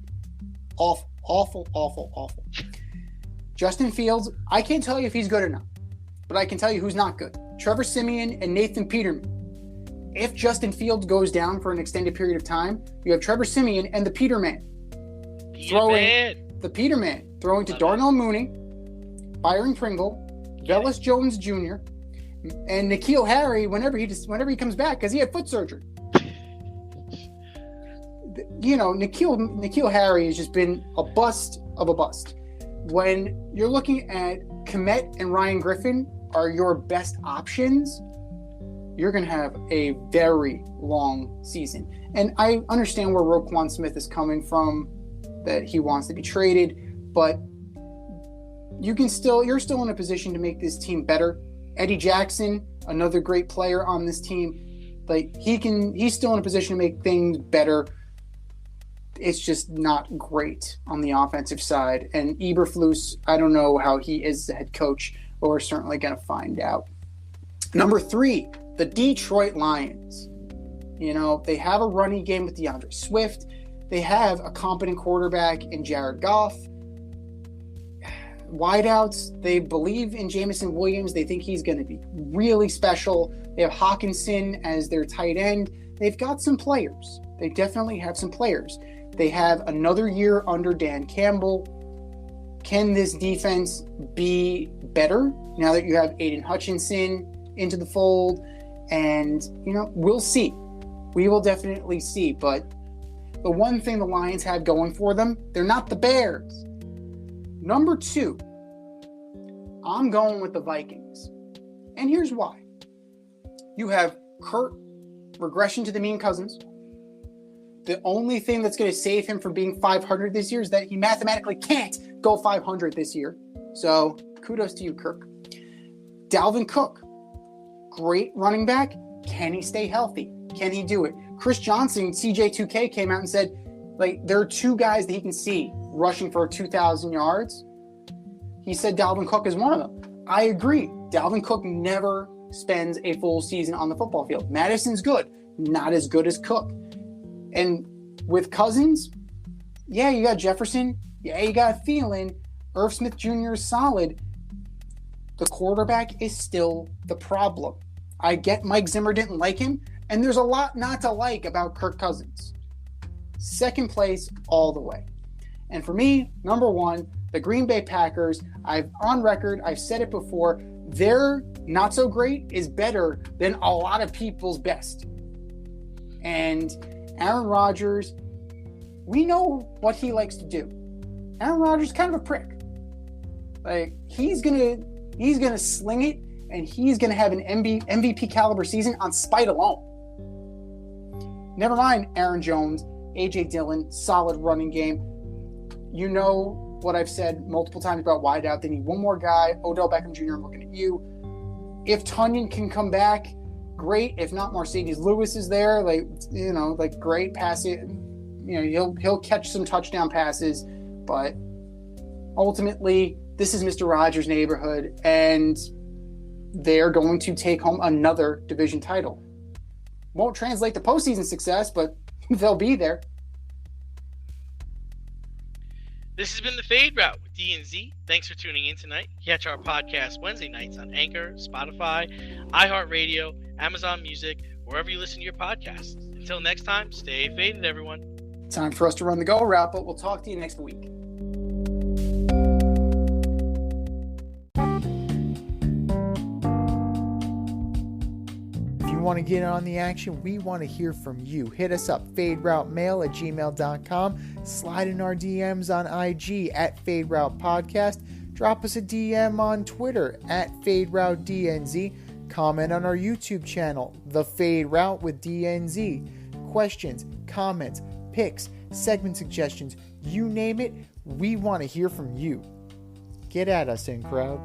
Awful, awful, awful, awful. Justin Fields, I can't tell you if he's good or not, but I can tell you who's not good. Trevor Siemian and Nathan Peterman. If Justin Fields goes down for an extended period of time, you have Trevor Siemian and the Peterman. The Peterman throwing to Darnell Mooney, Byron Pringle, Velus Jones Jr., and N'Keal Harry whenever he comes back because he had foot surgery. N'Keal Harry has just been a bust of a bust. When you're looking at Kmet and Ryan Griffin are your best options, you're going to have a very long season. And I understand where Roquan Smith is coming from, that he wants to be traded, but you're still in a position to make this team better. Eddie Jackson, another great player on this team, like he's still in a position to make things better. It's just not great on the offensive side. And Eberflus, I don't know how he is the head coach, but we're certainly going to find out. Number 3, the Detroit Lions. They have a running game with DeAndre Swift. They have a competent quarterback in Jared Goff. Wideouts, they believe in Jameson Williams. They think he's going to be really special. They have Hawkinson as their tight end. They've got some players. They definitely have some players. They have another year under Dan Campbell. Can this defense be better now that you have Aiden Hutchinson into the fold? And, we'll see. We will definitely see. But the one thing the Lions have going for them, they're not the Bears. Number 2, I'm going with the Vikings. And here's why. You have Kurt, regression to the mean cousins. The only thing that's going to save him from being 500 this year is that he mathematically can't go 500 this year. So kudos to you, Kirk. Dalvin Cook, great running back. Can he stay healthy? Can he do it? Chris Johnson, CJ2K, came out and said, there are 2 guys that he can see rushing for 2,000 yards. He said Dalvin Cook is one of them. I agree. Dalvin Cook never spends a full season on the football field. Madison's good, not as good as Cook. And with Cousins, yeah, you got Jefferson. Yeah, you got Thielen. Irv Smith Jr. is solid. The quarterback is still the problem. I get Mike Zimmer didn't like him, and there's a lot not to like about Kirk Cousins. Second place all the way. And for me, number 1, the Green Bay Packers. I've said it before, their not so great is better than a lot of people's best. And Aaron Rodgers, we know what he likes to do. Aaron Rodgers is kind of a prick. He's gonna sling it, and he's gonna have an MVP caliber season on spite alone. Never mind Aaron Jones, AJ Dillon, solid running game. You know what I've said multiple times about wideout. They need one more guy. Odell Beckham Jr., I'm looking at you. If Tunyon can come back, great. If not, Mercedes Lewis is there. Great pass it. He'll catch some touchdown passes. But ultimately, this is Mr. Rogers' neighborhood, and they're going to take home another division title. Won't translate to postseason success, but they'll be there. This has been the Fade Route with D&Z. Thanks for tuning in tonight. Catch our podcast Wednesday nights on Anchor, Spotify, iHeartRadio, Amazon Music, wherever you listen to your podcasts. Until next time, stay faded, everyone. Time for us to run the go route, but we'll talk to you next week. Want to get on the action? We want to hear from you. Hit us up, faderoutemail@gmail.com. Slide in our DMs on IG @FadeRoutePodcast. Drop us a DM on Twitter @FadeRouteDNZ. Comment on our YouTube channel, The Fade Route with DNZ. Questions, comments, picks, segment suggestions, you name it, we want to hear from you. Get at us, in crowd.